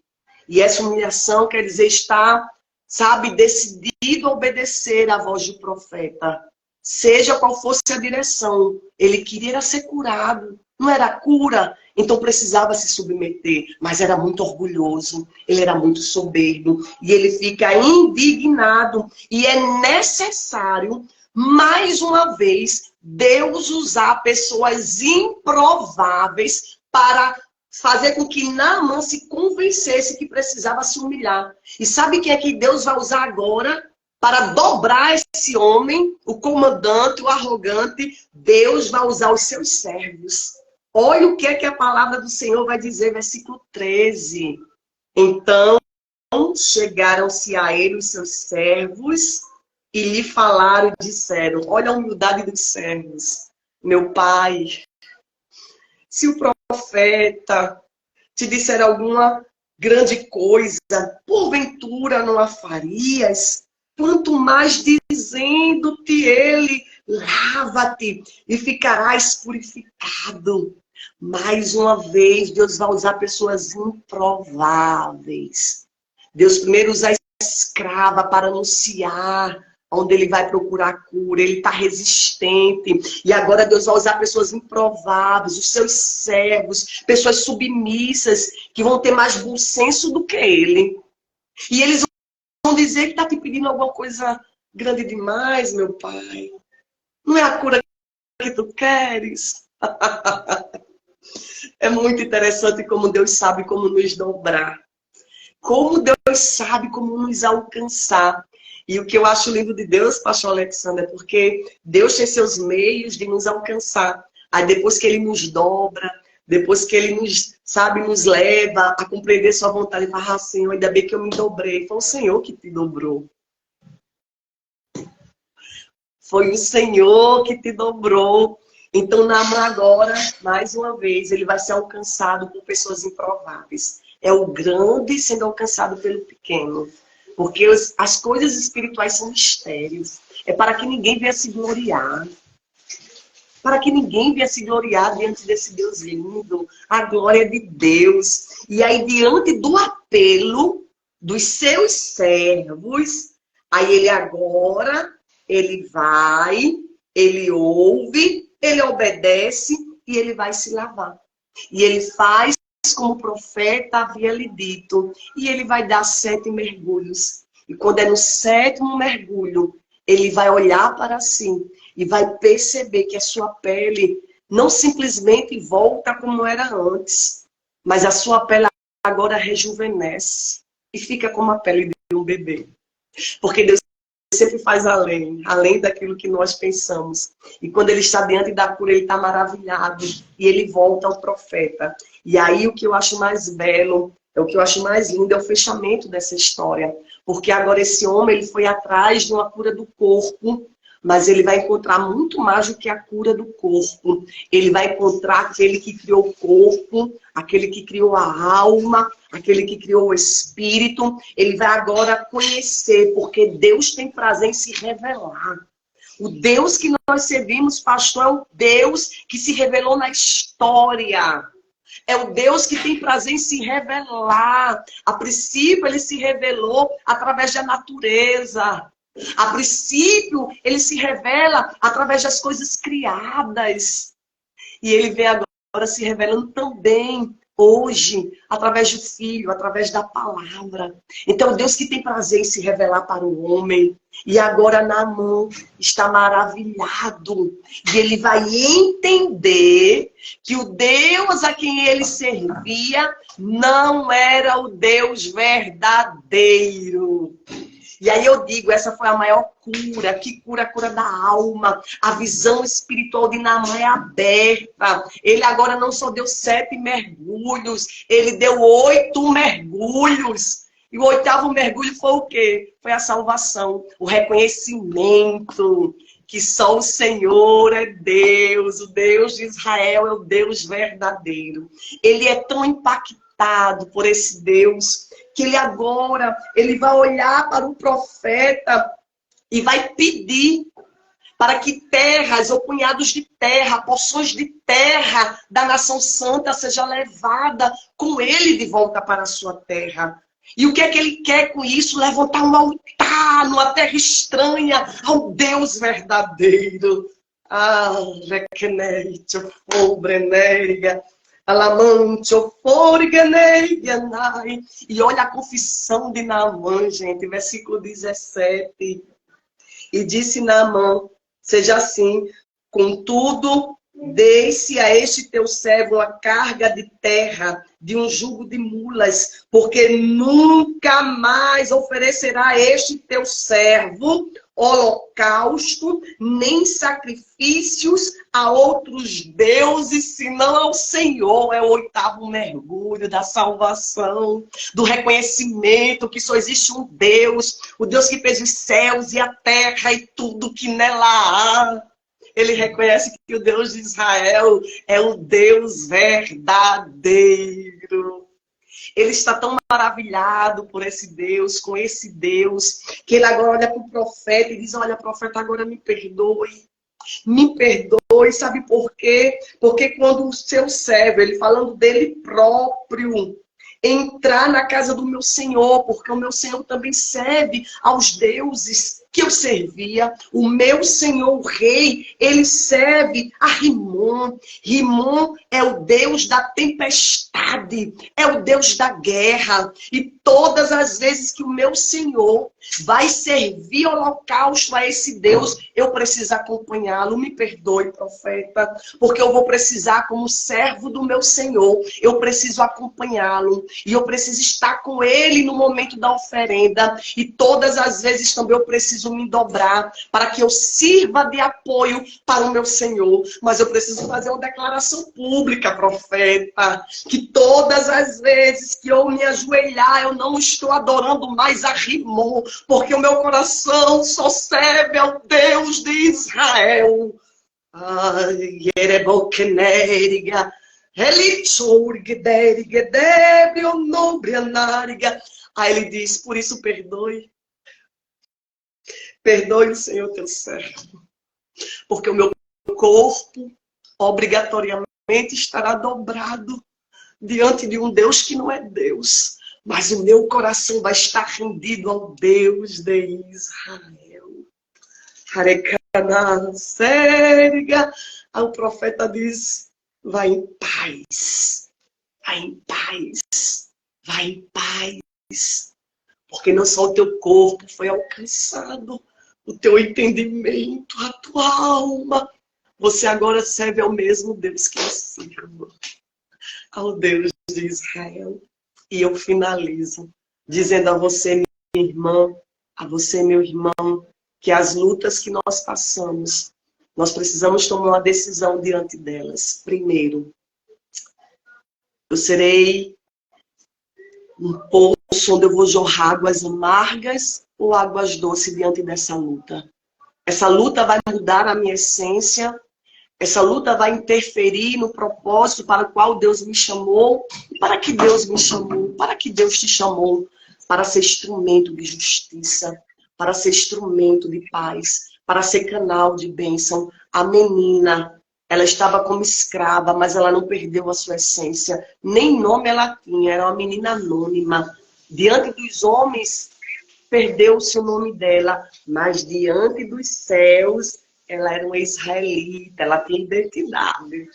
E essa humilhação quer dizer estar, sabe, decidido a obedecer à voz do profeta. Seja qual fosse a direção. Ele queria ser curado. Não era cura, então precisava se submeter. Mas era muito orgulhoso. Ele era muito soberbo. E ele fica indignado. E é necessário, mais uma vez, Deus usar pessoas improváveis para fazer com que Naamã se convencesse que precisava se humilhar. E sabe quem é que Deus vai usar agora para dobrar esse homem, o comandante, o arrogante? Deus vai usar os seus servos. Olha o que é que a palavra do Senhor vai dizer, versículo 13. Então chegaram-se a ele os seus servos e lhe falaram e disseram: olha a humildade dos servos. Meu pai, se o profeta te disser alguma grande coisa, porventura não a farias? Quanto mais dizendo-te ele, lava-te e ficarás purificado. Mais uma vez, Deus vai usar pessoas improváveis. Deus primeiro usa a escrava para anunciar onde ele vai procurar cura. Ele está resistente. E agora Deus vai usar pessoas improváveis, os seus servos, pessoas submissas, que vão ter mais bom senso do que ele. E eles vão dizer que está te pedindo alguma coisa grande demais, meu pai. Não é a cura que tu queres? É muito interessante como Deus sabe como nos dobrar. Como Deus sabe como nos alcançar. E o que eu acho lindo de Deus, pastor Alexandre, é porque Deus tem seus meios de nos alcançar. Aí depois que ele nos dobra, depois que ele nos, sabe, nos leva a compreender sua vontade, ele fala: ah, Senhor, ainda bem que eu me dobrei. Foi o Senhor que te dobrou. Foi o Senhor que te dobrou. Então, Naamã agora, mais uma vez, ele vai ser alcançado por pessoas improváveis. É o grande sendo alcançado pelo pequeno. Porque as coisas espirituais são mistérios. É para que ninguém venha se gloriar. Para que ninguém venha se gloriar diante desse Deus lindo. A glória de Deus. E aí, diante do apelo dos seus servos, aí ele agora, ele vai, ele ouve, ele obedece e ele vai se lavar. E ele faz como o profeta havia lhe dito. E ele vai dar 7 mergulhos. E quando é no 7º mergulho, ele vai olhar para si e vai perceber que a sua pele não simplesmente volta como era antes, mas a sua pele agora rejuvenesce e fica como a pele de um bebê. Porque Deus sempre faz além daquilo que nós pensamos. E quando ele está diante da cura, ele está maravilhado. E ele volta ao profeta. E aí o que eu acho mais belo, o que eu acho mais lindo é o fechamento dessa história. Porque agora esse homem ele foi atrás de uma cura do corpo, mas ele vai encontrar muito mais do que a cura do corpo. Ele vai encontrar aquele que criou o corpo, aquele que criou a alma, aquele que criou o espírito. Ele vai agora conhecer, porque Deus tem prazer em se revelar. O Deus que nós servimos, pastor, é o Deus que se revelou na história. É o Deus que tem prazer em se revelar. A princípio, ele se revelou através da natureza. A princípio, ele se revela através das coisas criadas. E ele vem agora se revelando também hoje, através do Filho, através da palavra. Então, Deus que tem prazer em se revelar para o homem. E agora Naamã está maravilhado. E ele vai entender que o Deus a quem ele servia não era o Deus verdadeiro. E aí eu digo, essa foi a maior cura. Que cura? A cura da alma. A visão espiritual de Naamã é aberta. Ele agora não só deu 7 mergulhos, ele deu 8 mergulhos. E o 8º mergulho foi o quê? Foi a salvação, o reconhecimento que só o Senhor é Deus, o Deus de Israel é o Deus verdadeiro. Ele é tão impactado por esse Deus que ele agora ele vai olhar para o profeta e vai pedir para que terras ou punhados de terra, porções de terra da nação santa seja levada com ele de volta para a sua terra. E o que é que ele quer com isso? Levantar um altar numa terra estranha ao Deus verdadeiro. Ah, requenete, pobrenériga. E olha a confissão de Naamã, gente, versículo 17. E disse Naamã, seja assim, contudo, dê-se a este teu servo a carga de terra, de um jugo de mulas, porque nunca mais oferecerá este teu servo holocausto, nem sacrifícios a outros deuses, senão ao Senhor. É o 8º mergulho da salvação, do reconhecimento que só existe um Deus, o Deus que fez os céus e a terra e tudo que nela há. Ele reconhece que o Deus de Israel é o Deus verdadeiro. Ele está tão maravilhado por esse Deus, com esse Deus, que ele agora olha para o profeta e diz, olha, profeta, agora me perdoe. Me perdoe, sabe por quê? Porque quando o seu servo, ele falando dele próprio, entrar na casa do meu Senhor, porque o meu Senhor também serve aos deuses que eu servia. O meu Senhor, o rei, ele serve a Rimon. Rimon é o Deus da tempestade, é o Deus da guerra. E todas as vezes que o meu Senhor vai servir holocausto a esse Deus, eu preciso acompanhá-lo. Me perdoe, profeta, porque eu vou precisar, como servo do meu Senhor, eu preciso acompanhá-lo. E eu preciso estar com ele no momento da oferenda. E todas as vezes também eu preciso me dobrar para que eu sirva de apoio para o meu Senhor. Mas eu preciso fazer uma declaração pública, profeta, que todas as vezes que eu me ajoelhar, eu não estou adorando mais a Rimon, porque o meu coração só serve ao Deus de Israel. Ai, Erebokenériga. Aí ele diz, por isso perdoe. Perdoe, Senhor, teu servo. Porque o meu corpo obrigatoriamente estará dobrado diante de um Deus que não é Deus. Mas o meu coração vai estar rendido ao Deus de Israel. Harekana, Sériga. Aí o profeta diz, vai em paz. Vai em paz. Vai em paz. Porque não só o teu corpo foi alcançado, o teu entendimento, a tua alma. Você agora serve ao mesmo Deus que eu sirvo. Ao Deus de Israel. E eu finalizo dizendo a você, minha irmã, a você, meu irmão, que as lutas que nós passamos, nós precisamos tomar uma decisão diante delas. Primeiro, eu serei um poço onde eu vou jorrar águas amargas ou águas doces diante dessa luta. Essa luta vai mudar a minha essência. Essa luta vai interferir no propósito para o qual Deus me chamou. E para que Deus me chamou? Para que Deus te chamou? Para ser instrumento de justiça, para ser instrumento de paz, para ser canal de bênção. A menina, ela estava como escrava, mas ela não perdeu a sua essência. Nem nome ela tinha, era uma menina anônima. Diante dos homens, perdeu-se o nome dela, mas diante dos céus, ela era uma israelita, ela tinha identidade.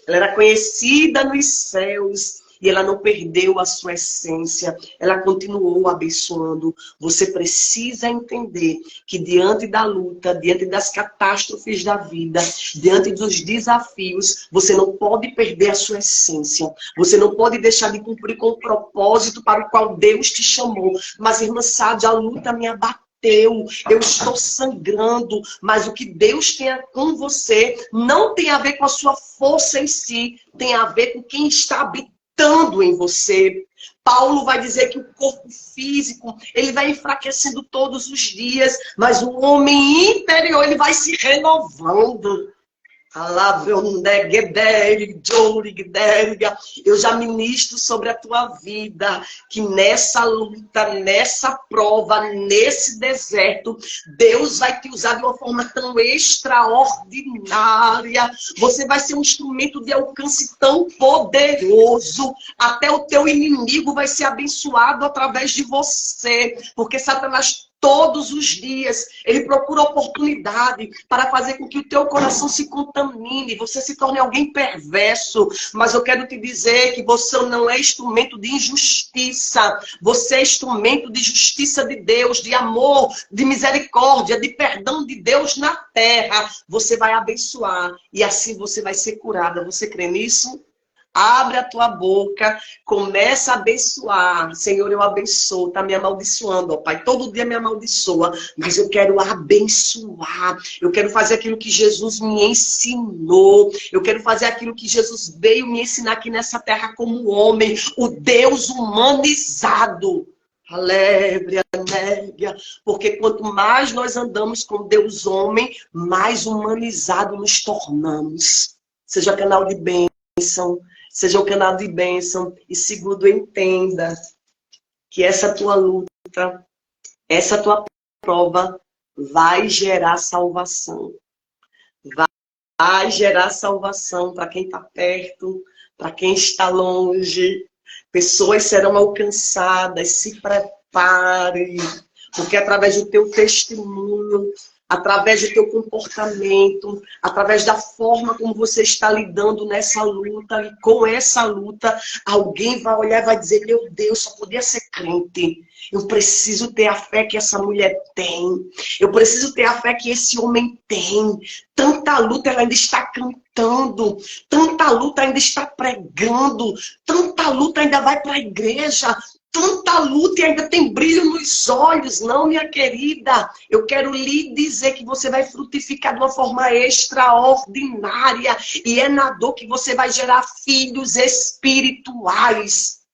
Ela era conhecida nos céus. e ela não perdeu a sua essência, ela continuou abençoando. Você precisa entender que diante da luta, diante das catástrofes da vida, diante dos desafios, você não pode perder a sua essência. Você não pode deixar de cumprir com o propósito para o qual Deus te chamou. Mas, irmã Sádia, a luta me abateu. Eu estou sangrando, mas o que Deus tem com você não tem a ver com a sua força em si, tem a ver com quem está habitando em você. Paulo vai dizer que o corpo físico, ele vai enfraquecendo todos os dias, mas o homem interior, ele vai se renovando. Eu já ministro sobre a tua vida, que nessa luta, nessa prova, nesse deserto, Deus vai te usar de uma forma tão extraordinária. Você vai ser um instrumento de alcance tão poderoso, até o teu inimigo vai ser abençoado através de você, porque Satanás todos os dias, ele procura oportunidade para fazer com que o teu coração se contamine, você se torne alguém perverso. Mas eu quero te dizer que você não é instrumento de injustiça. Você é instrumento de justiça de Deus, de amor, de misericórdia, de perdão de Deus na terra. Você vai abençoar e assim você vai ser curada. Você crê nisso? Abre a tua boca, começa a abençoar. Senhor, eu abençoo, tá me amaldiçoando, ó Pai. Todo dia me amaldiçoa, mas eu quero abençoar. Eu quero fazer aquilo que Jesus me ensinou. Eu quero fazer aquilo que Jesus veio me ensinar aqui nessa terra como homem. O Deus humanizado. Alegre, alegre. Porque quanto mais nós andamos com Deus homem, mais humanizado nos tornamos. Seja canal de bênção. Seja o canal de bênção. E segundo, entenda que essa tua luta, essa tua prova vai gerar salvação. Vai gerar salvação para quem está perto, para quem está longe. Pessoas serão alcançadas. Se prepare. Porque através do teu testemunho, através do teu comportamento, através da forma como você está lidando nessa luta, e com essa luta, alguém vai olhar e vai dizer, meu Deus, só podia ser crente. Eu preciso ter a fé que essa mulher tem. Eu preciso ter a fé que esse homem tem. Tanta luta ela ainda está cantando. Tanta luta ainda está pregando. Tanta luta ainda vai para a igreja. Tanta luta e ainda tem brilho nos olhos. Não, minha querida. Eu quero lhe dizer que você vai frutificar de uma forma extraordinária. E é na dor que você vai gerar filhos espirituais.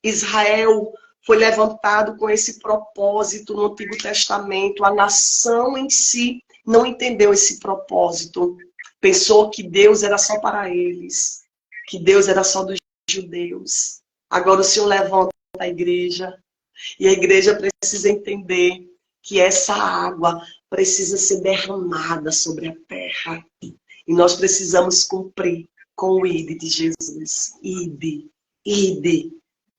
Israel foi levantado com esse propósito no Antigo Testamento. A nação em si não entendeu esse propósito. Pensou que Deus era só para eles, que Deus era só dos judeus. Agora o Senhor levanta a igreja, e a igreja precisa entender que essa água precisa ser derramada sobre a terra. E nós precisamos cumprir com o ID de Jesus. ID.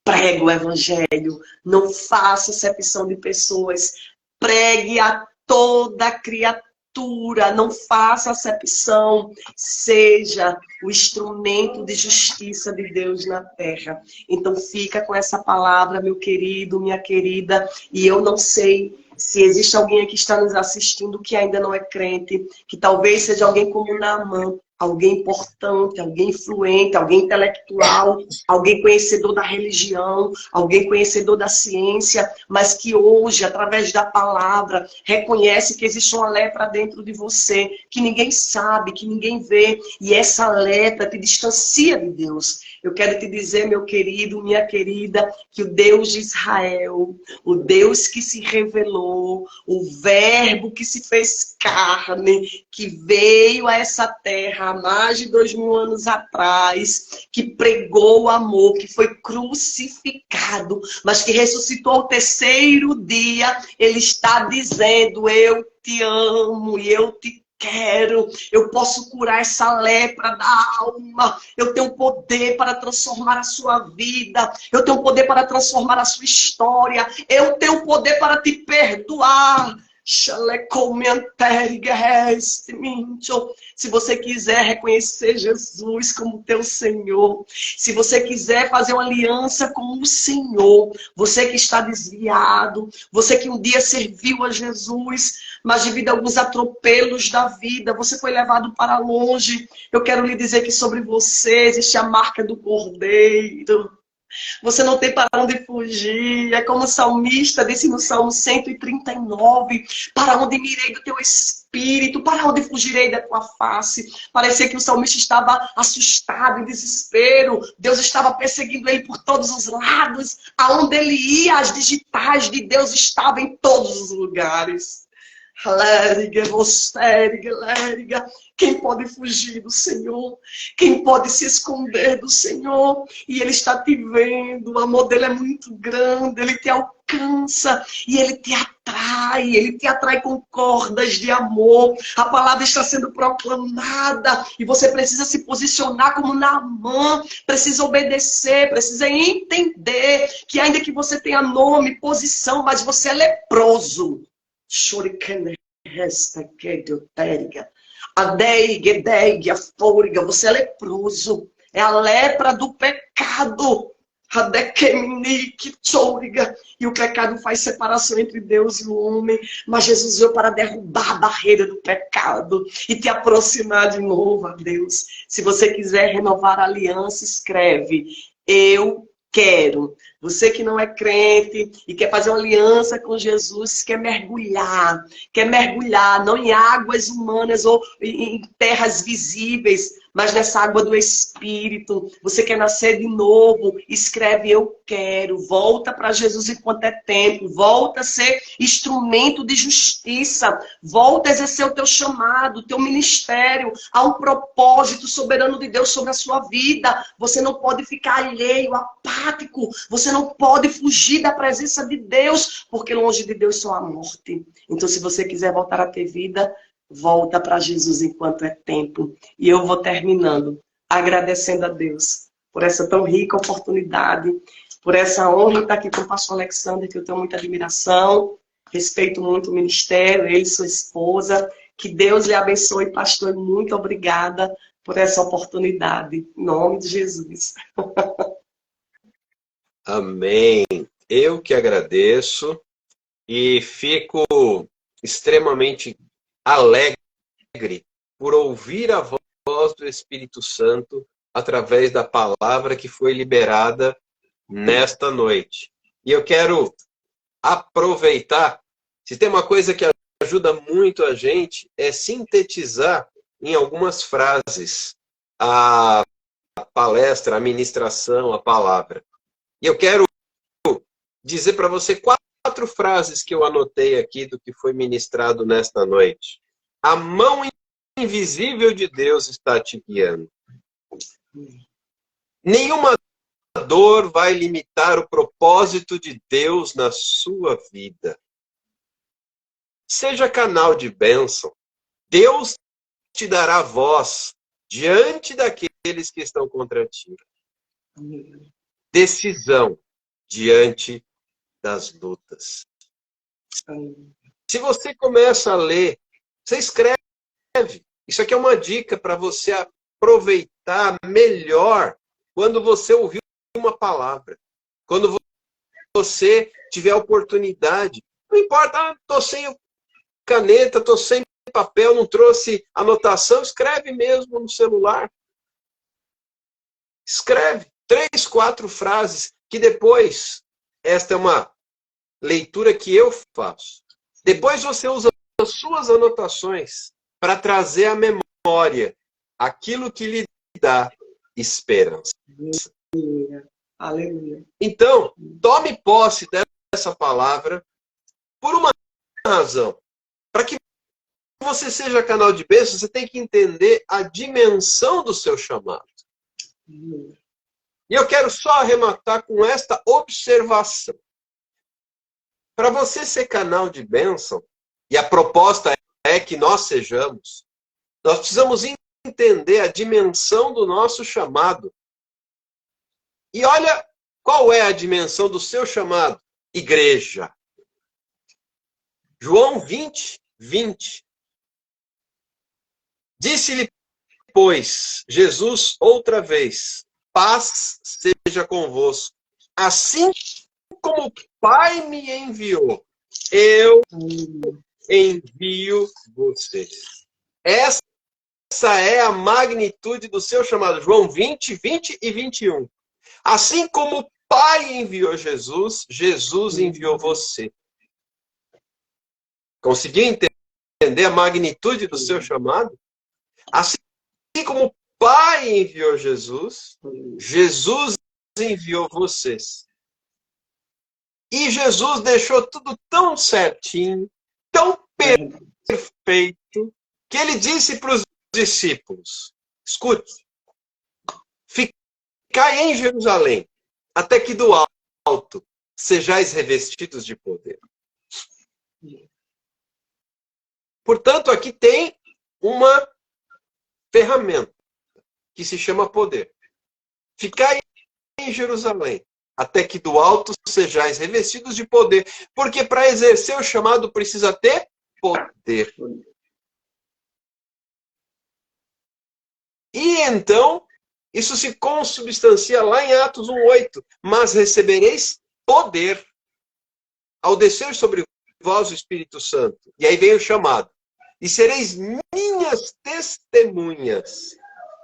Pregue o evangelho. Não faça acepção de pessoas. Pregue a toda criatura. Não faça acepção. Seja o instrumento de justiça de Deus na terra. Então fica com essa palavra, meu querido, minha querida. E eu não sei se existe alguém aqui que está nos assistindo que ainda não é crente, que talvez seja alguém como Naamã, alguém importante, alguém influente, alguém intelectual, alguém conhecedor da religião, alguém conhecedor da ciência, mas que hoje, através da palavra, reconhece que existe uma lepra dentro de você, que ninguém sabe, que ninguém vê, e essa lepra te distancia de Deus. Eu quero te dizer, meu querido, minha querida, que o Deus de Israel, o Deus que se revelou, o Verbo que se fez carne, que veio a essa terra há mais de 2000 anos atrás, que pregou o amor, que foi crucificado, mas que ressuscitou ao terceiro dia, ele está dizendo, eu te amo e eu te quero, eu posso curar essa lepra da alma, eu tenho poder para transformar a sua vida, eu tenho poder para transformar a sua história, eu tenho poder para te perdoar. Se você quiser reconhecer Jesus como teu Senhor, se você quiser fazer uma aliança com o Senhor, você que está desviado, você que um dia serviu a Jesus, mas devido a alguns atropelos da vida, você foi levado para longe, eu quero lhe dizer que sobre você existe a marca do Cordeiro. Você não tem para onde fugir. É como o salmista disse no Salmo 139. Para onde mirei do teu espírito? Para onde fugirei da tua face? Parecia que o salmista estava assustado, em desespero. Deus estava perseguindo ele por todos os lados. Aonde ele ia, as digitais de Deus estavam em todos os lugares. Quem pode fugir do Senhor? Quem pode se esconder do Senhor? E Ele está te vendo, o amor dele é muito grande, Ele te alcança e Ele te atrai com cordas de amor. A palavra está sendo proclamada e você precisa se posicionar como Naamã, precisa obedecer, precisa entender que ainda que você tenha nome, posição, mas você é leproso. Você é leproso. É a lepra do pecado. E o pecado faz separação entre Deus e o homem. Mas Jesus veio para derrubar a barreira do pecado e te aproximar de novo a Deus. Se você quiser renovar a aliança, escreve: eu quero. Você que não é crente e quer fazer uma aliança com Jesus, quer mergulhar não em águas humanas ou em terras visíveis, mas nessa água do Espírito. Você quer nascer de novo, escreve: eu quero. Volta para Jesus enquanto é tempo. Volta a ser instrumento de justiça. Volta a exercer o teu chamado, o teu ministério. Há um propósito soberano de Deus sobre a sua vida. Você não pode ficar alheio, apático. Você não pode fugir da presença de Deus, porque longe de Deus só há morte. Então, se você quiser voltar a ter vida, volta para Jesus enquanto é tempo. E eu vou terminando agradecendo a Deus por essa tão rica oportunidade, por essa honra de estar aqui com o pastor Alexander, que eu tenho muita admiração, respeito muito o ministério, ele e sua esposa. Que Deus lhe abençoe, pastor, e muito obrigada por essa oportunidade. Em nome de Jesus. Amém. Eu que agradeço e fico extremamente alegre por ouvir a voz do Espírito Santo através da palavra que foi liberada nesta noite. E eu quero aproveitar, se tem uma coisa que ajuda muito a gente, é sintetizar em algumas frases a palestra, a ministração, a palavra. E eu quero dizer para você 4 frases que eu anotei aqui do que foi ministrado nesta noite. A mão invisível de Deus está te guiando. Nenhuma dor vai limitar o propósito de Deus na sua vida. Seja canal de bênção. Deus te dará voz diante daqueles que estão contra ti. Decisão diante das lutas. Se você começa a ler, você escreve. Isso aqui é uma dica para você aproveitar melhor quando você ouvir uma palavra. Quando você tiver a oportunidade. Não importa, estou sem caneta, estou sem papel, não trouxe anotação, escreve mesmo no celular. Escreve 3, 4 frases, que depois, esta é uma leitura que eu faço. Depois você usa as suas anotações para trazer à memória aquilo que lhe dá esperança. Aleluia. Então, tome posse dessa palavra por uma razão. Para que você seja canal de bênção, você tem que entender a dimensão do seu chamado. E eu quero só arrematar com esta observação. Para você ser canal de bênção, e a proposta é que nós sejamos, Nós precisamos entender a dimensão do nosso chamado. E olha qual é a dimensão do seu chamado. Igreja. João 20, 20. Disse-lhe, pois, Jesus outra vez, paz seja convosco. Assim como o Pai me enviou, eu envio vocês. Essa é a magnitude do seu chamado. João 20, 20 e 21. Assim como o Pai enviou Jesus, Jesus enviou você. Conseguiu entender a magnitude do seu chamado? Assim como o Pai enviou Jesus, Jesus enviou vocês. E Jesus deixou tudo tão certinho, tão perfeito, que ele disse para os discípulos, escute, ficai em Jerusalém, até que do alto sejais revestidos de poder. Portanto, aqui tem uma ferramenta que se chama poder. Ficai em Jerusalém, até que do alto sejais revestidos de poder. Porque para exercer o chamado precisa ter poder. E então, isso se consubstancia lá em Atos 1:8. Mas recebereis poder ao descer sobre vós o Espírito Santo. E aí vem o chamado. E sereis minhas testemunhas,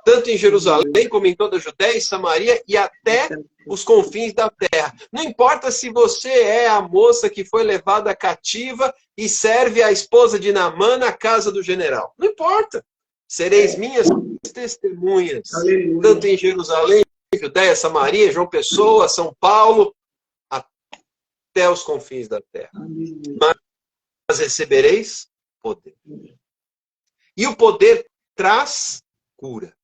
tanto em Jerusalém como em toda a Judéia e Samaria e até os confins da terra. Não importa se você é a moça que foi levada cativa e serve a esposa de Naamã na casa do general. Não importa. Sereis minhas testemunhas, tanto em Jerusalém, Judéia, Samaria, João Pessoa, São Paulo, até os confins da terra. Mas recebereis poder. E o poder traz cura.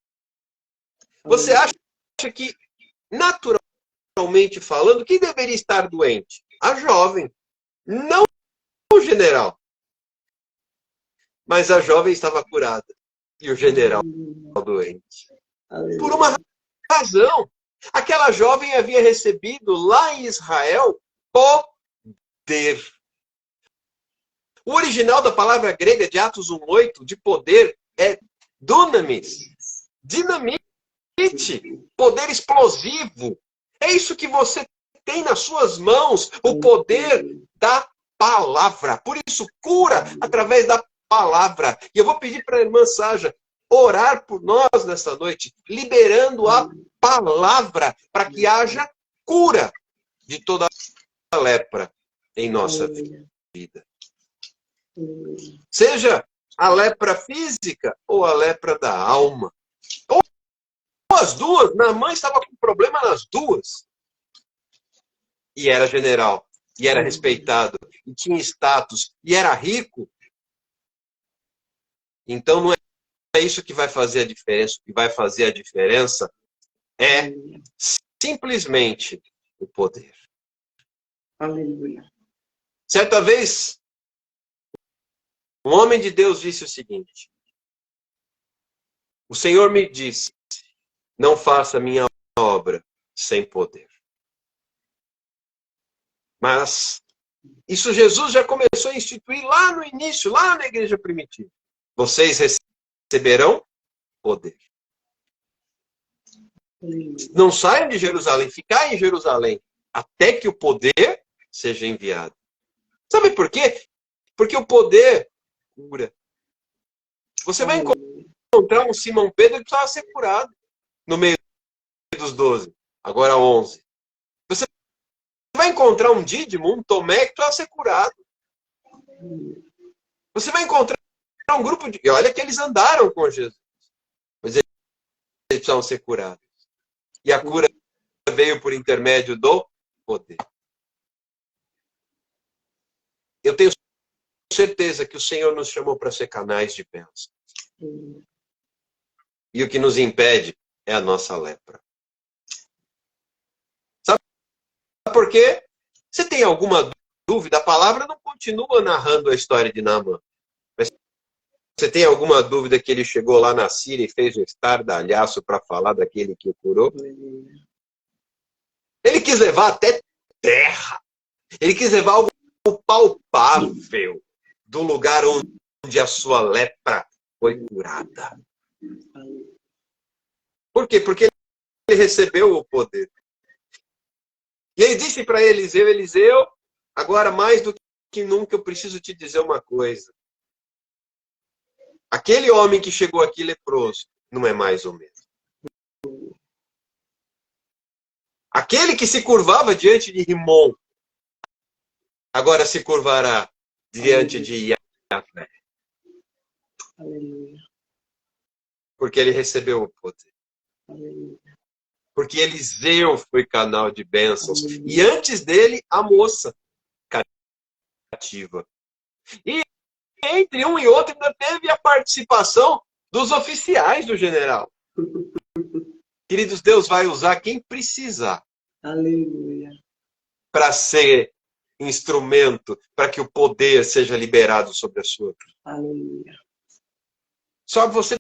Você acha que, naturalmente falando, quem deveria estar doente? A jovem, não o general. Mas a jovem estava curada e o general doente. Por uma razão. Aquela jovem havia recebido lá em Israel poder. O original da palavra grega de Atos 1:8, de poder, é dunamis. Dinamite. Poder explosivo. É isso que você tem nas suas mãos. O poder da palavra. Por isso, cura através da palavra. E eu vou pedir para a irmã Saja orar por nós nesta noite, liberando a palavra para que haja cura de toda a lepra em nossa vida. Seja a lepra física ou a lepra da alma. Ou as duas. Naamã estava com problema nas duas. E era general. E era respeitado. E tinha status. E era rico. Então não é isso que vai fazer a diferença. O que vai fazer a diferença é simplesmente o poder. Aleluia. Certa vez, um homem de Deus disse o seguinte: o Senhor me disse, não faça minha obra sem poder. Mas isso Jesus já começou a instituir lá no início, lá na igreja primitiva. Vocês receberão poder. Não saiam de Jerusalém, ficai em Jerusalém, até que o poder seja enviado. Sabe por quê? Porque o poder cura. Você vai encontrar um Simão Pedro que precisava ser curado no meio dos 12, agora 11. Você vai encontrar um Dídimo, um Tomé que precisava ser curado. Você vai encontrar um grupo de... E olha que eles andaram com Jesus. Mas eles precisavam ser curados. E a cura veio por intermédio do poder. Eu tenho certeza que o Senhor nos chamou para ser canais de bênção. E o que nos impede é a nossa lepra. Sabe por quê? Você tem alguma dúvida? A palavra não continua narrando a história de Naamã. Mas Você tem alguma dúvida que ele chegou lá na Síria e fez um estardalhaço para falar daquele que o curou? Ele quis levar até terra. Ele quis levar algo palpável do lugar onde a sua lepra foi curada. Por quê? Porque ele recebeu o poder. E ele disse para Eliseu, Eliseu, agora mais do que nunca eu preciso te dizer uma coisa. Aquele homem que chegou aqui leproso não é mais o mesmo. Aquele que se curvava diante de Rimon, agora se curvará diante de Yahvé. Aleluia. Porque ele recebeu o poder. Aleluia. Porque Eliseu foi canal de bênçãos. E antes dele, a moça cativa. E entre um e outro ainda teve a participação dos oficiais do general. Queridos, Deus vai usar quem precisar. Aleluia. Para ser instrumento, para que o poder seja liberado sobre a sua vida. Aleluia. Só você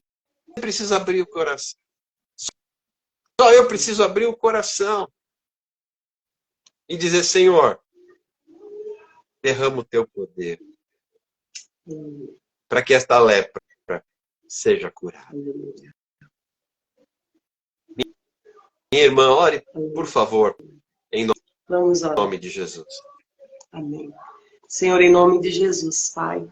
precisa abrir o coração. Só eu preciso abrir o coração e dizer, Senhor, derrama o teu poder para que esta lepra seja curada. Minha irmã, ore, por favor, em nome de Jesus. Amém. Senhor, em nome de Jesus, Pai,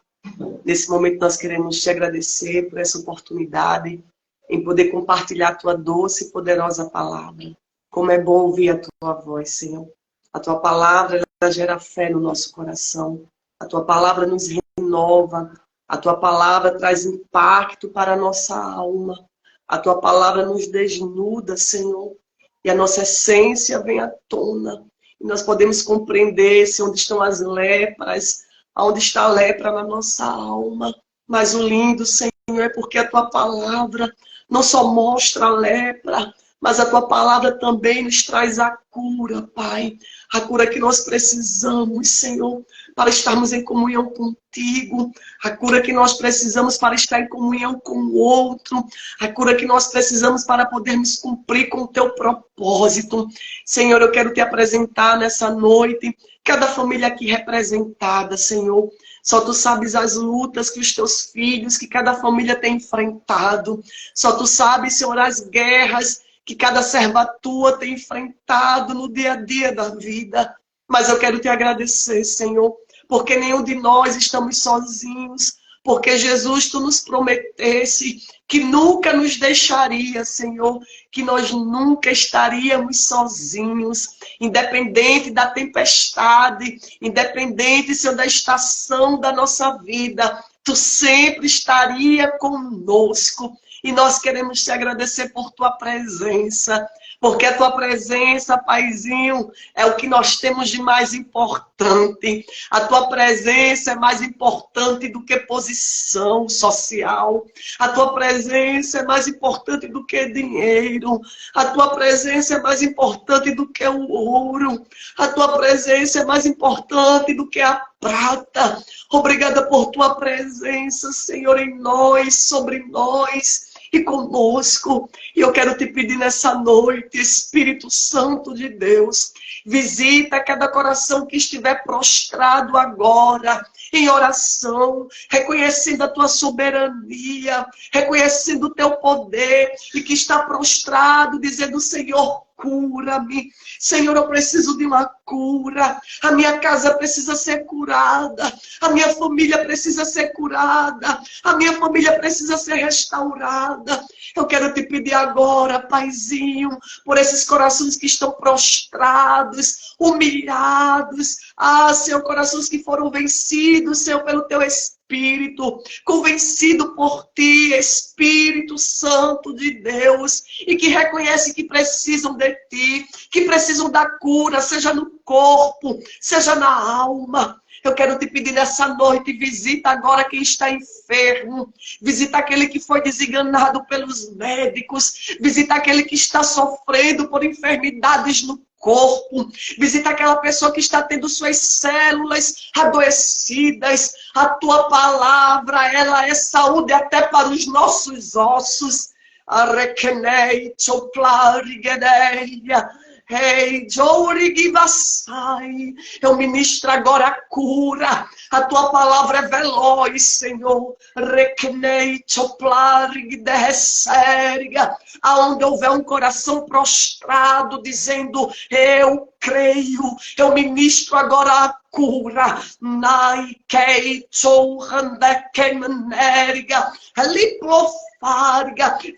nesse momento nós queremos te agradecer por essa oportunidade em poder compartilhar a tua doce e poderosa palavra. Como é bom ouvir a tua voz, Senhor. A tua palavra ela gera fé no nosso coração. A tua palavra nos renova. A tua palavra traz impacto para a nossa alma. A tua palavra nos desnuda, Senhor. E a nossa essência vem à tona. E nós podemos compreender se onde estão as lepras, onde está a lepra na nossa alma. Mas o lindo, Senhor, é porque a tua palavra não só mostra a lepra, mas a tua palavra também nos traz a cura, Pai. A cura que nós precisamos, Senhor, para estarmos em comunhão contigo. A cura que nós precisamos para estar em comunhão com o outro. A cura que nós precisamos para podermos cumprir com o teu propósito. Senhor, eu quero te apresentar nessa noite cada família aqui representada, Senhor. Só tu sabes as lutas que os teus filhos, que cada família tem enfrentado. Só tu sabes, Senhor, as guerras que cada serva tua tem enfrentado no dia a dia da vida. Mas eu quero te agradecer, Senhor, porque nenhum de nós estamos sozinhos. Porque, Jesus, tu nos prometesse que nunca nos deixaria, Senhor, que nós nunca estaríamos sozinhos, independente da tempestade, independente, Senhor, da estação da nossa vida, tu sempre estaria conosco. E nós queremos te agradecer por tua presença, porque a tua presença, Paizinho, é o que nós temos de mais importante. A tua presença é mais importante do que posição social. A tua presença é mais importante do que dinheiro. A tua presença é mais importante do que o ouro. A tua presença é mais importante do que a prata. Obrigada por tua presença, Senhor, em nós, sobre nós e conosco. E eu quero te pedir nessa noite, Espírito Santo de Deus, visita cada coração que estiver prostrado agora, em oração, reconhecendo a tua soberania, reconhecendo o teu poder, e que está prostrado, dizendo, Senhor, cura-me. Senhor, eu preciso de uma cura. A minha casa precisa ser curada. A minha família precisa ser curada. A minha família precisa ser restaurada. Eu quero te pedir agora, Paizinho, por esses corações que estão prostrados, humilhados. Ah, Senhor, corações que foram vencidos, Senhor, pelo teu Espírito, convencido por ti, Espírito Santo de Deus, e que reconhece que precisam de ti, que precisam da cura, seja no corpo, seja na alma. Eu quero te pedir nessa noite, visita agora quem está enfermo, visita aquele que foi desenganado pelos médicos, visita aquele que está sofrendo por enfermidades no corpo, visita aquela pessoa que está tendo suas células adoecidas. A tua palavra, ela é saúde até para os nossos ossos. Arrequenei, choplarigedeia. Ei, Jorigibasai, eu ministro agora a cura. A tua palavra é veloz, Senhor. Requenei, choplarigedeia. Aonde houver um coração prostrado, dizendo, eu creio, eu ministro agora a cura. Nai, kei, chohandekemenerga. Lipofarga.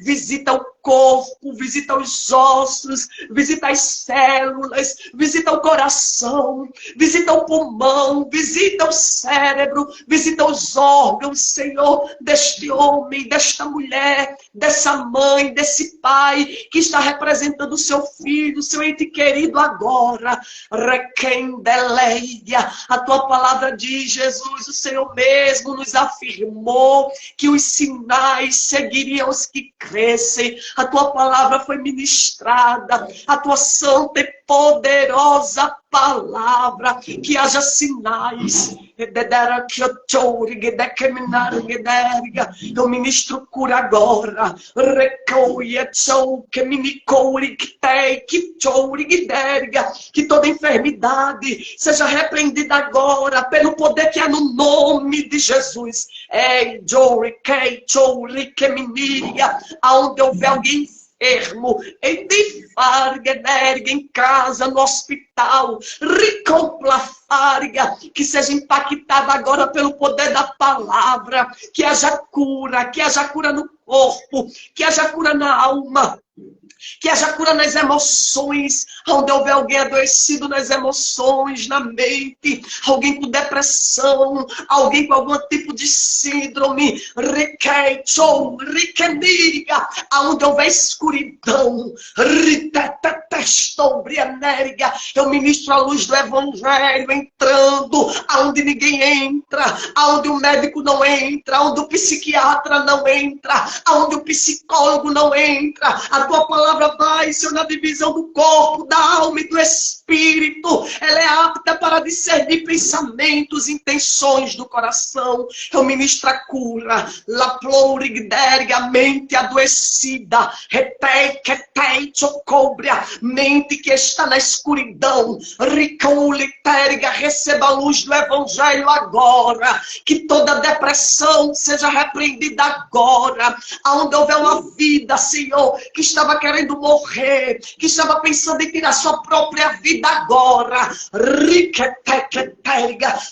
Visita o corpo, visita os ossos, visita as células, visita o coração, visita o pulmão, visita o cérebro, visita os órgãos, Senhor, deste homem, desta mulher, dessa mãe, desse pai, que está representando o seu filho, seu ente querido agora. Requendeleia. A tua palavra diz, Jesus, o Senhor mesmo nos afirmou que os sinais seguiriam os que crescem. A tua palavra foi ministrada, a tua santa e poderosa palavra, que haja sinais. Eu ministro cura agora. Que toda enfermidade seja repreendida agora pelo poder que há no nome de Jesus. Aonde houver alguém enfermo, em casa, no hospital, que seja impactada agora pelo poder da palavra, que haja cura no corpo, que haja cura na alma, que haja cura nas emoções, onde houver alguém adoecido nas emoções, na mente, alguém com depressão, alguém com algum tipo de síndrome, onde houver escuridão, eu ministro a luz do evangelho entrando, aonde ninguém entra, aonde o médico não entra, aonde o psiquiatra não entra, aonde o psicólogo não entra. A tua palavra vai, Senhor, na divisão do corpo, da alma e do espírito. Ela é apta para discernir pensamentos, intenções do coração. Eu ministro a cura. La plurigderga, mente adoecida. Retei, ketei, chocobria. Mente que está na escuridão. Ricauliterga, receba a luz do evangelho agora. Que toda depressão seja repreendida agora. Aonde houver uma vida, Senhor, que estava querendo morrer, que estava pensando em tirar sua própria vida agora.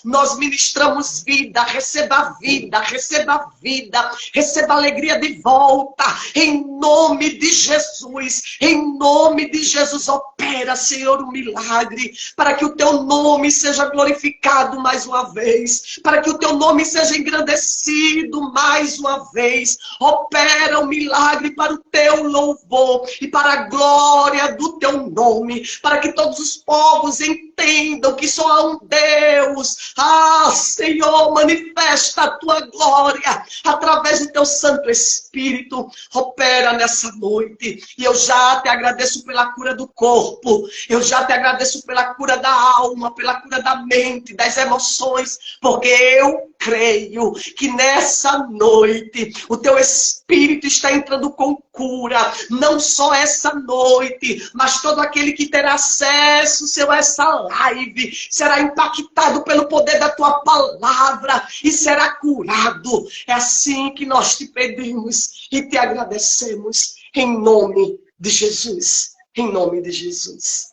Nós ministramos vida, receba vida, receba vida, receba alegria de volta, em nome de Jesus, em nome de Jesus. Opera, Senhor, um milagre, para que o teu nome seja glorificado mais uma vez, para que o teu nome seja engrandecido mais uma vez. Opera um milagre para o teu louvor e para a glória do teu nome, para que todos os povos entendam que só há um Deus. Ah, Senhor, manifesta a tua glória através do teu Santo Espírito. Opera nessa noite. E eu já te agradeço pela cura do corpo, eu já te agradeço pela cura da alma, pela cura da mente, das emoções, porque eu creio que nessa noite o teu Espírito está entrando com cura, não só essa noite, mas todo aquele que terá acesso, Senhor, a essa live, será impactado pelo poder da tua palavra e será curado. É assim que nós te pedimos e te agradecemos, em nome de Jesus, em nome de Jesus.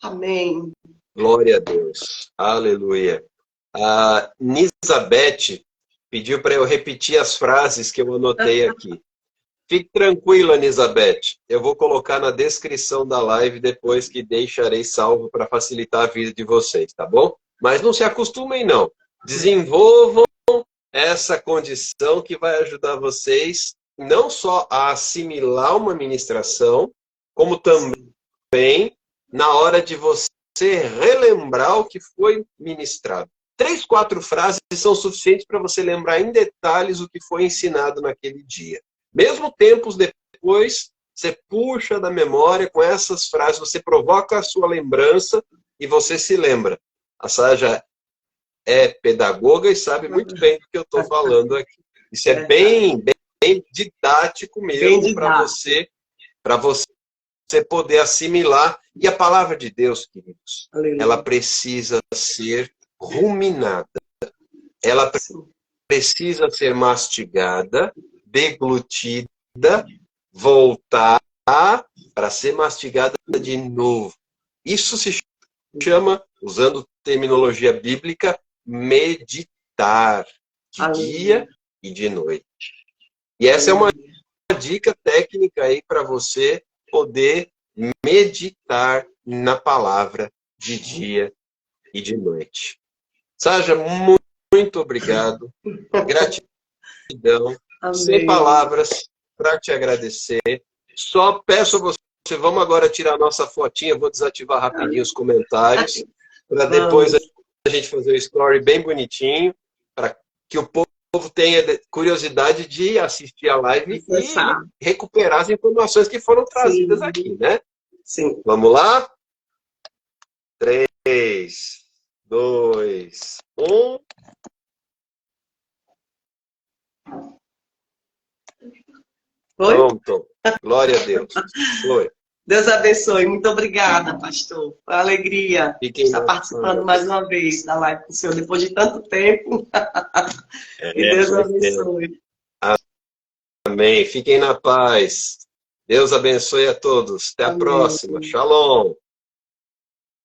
Amém. Glória a Deus. Aleluia. A Nisabete pediu para eu repetir as frases que eu anotei aqui. Fique tranquila, Nisabete. Eu vou colocar na descrição da live depois, que deixarei salvo para facilitar a vida de vocês, tá bom? Mas não se acostumem, não. Desenvolvam essa condição que vai ajudar vocês não só a assimilar uma ministração, como também na hora de você relembrar o que foi ministrado. 3, 4 frases são suficientes para você lembrar em detalhes o que foi ensinado naquele dia. Mesmo tempos depois, você puxa da memória com essas frases, você provoca a sua lembrança e você se lembra. A Saja é pedagoga e sabe muito bem do que eu estou falando aqui. Isso é bem didático mesmo para você poder assimilar. E a palavra de Deus, queridos, ela precisa ser ruminada. Ela precisa ser mastigada, deglutida, voltar para ser mastigada de novo. Isso se chama, usando terminologia bíblica, meditar de dia e de noite. E essa é uma dica técnica aí para você poder meditar na palavra de dia e de noite. Saja, muito obrigado. Gratidão. Amém. Sem palavras para te agradecer. Só peço a você, vamos agora tirar a nossa fotinha, vou desativar rapidinho os comentários, para depois a gente fazer o story bem bonitinho, para que o povo tenha curiosidade de assistir a live e recuperar as informações que foram trazidas aqui, né? Sim. Vamos lá? 3, 2, 1. Foi? Pronto. Glória a Deus. Foi. Deus abençoe. Muito obrigada, pastor. Foi uma alegria estar participando mais uma vez da live com o senhor, depois de tanto tempo. E Deus abençoe. Amém. Fiquem na paz. Deus abençoe a todos. Até a próxima. Shalom.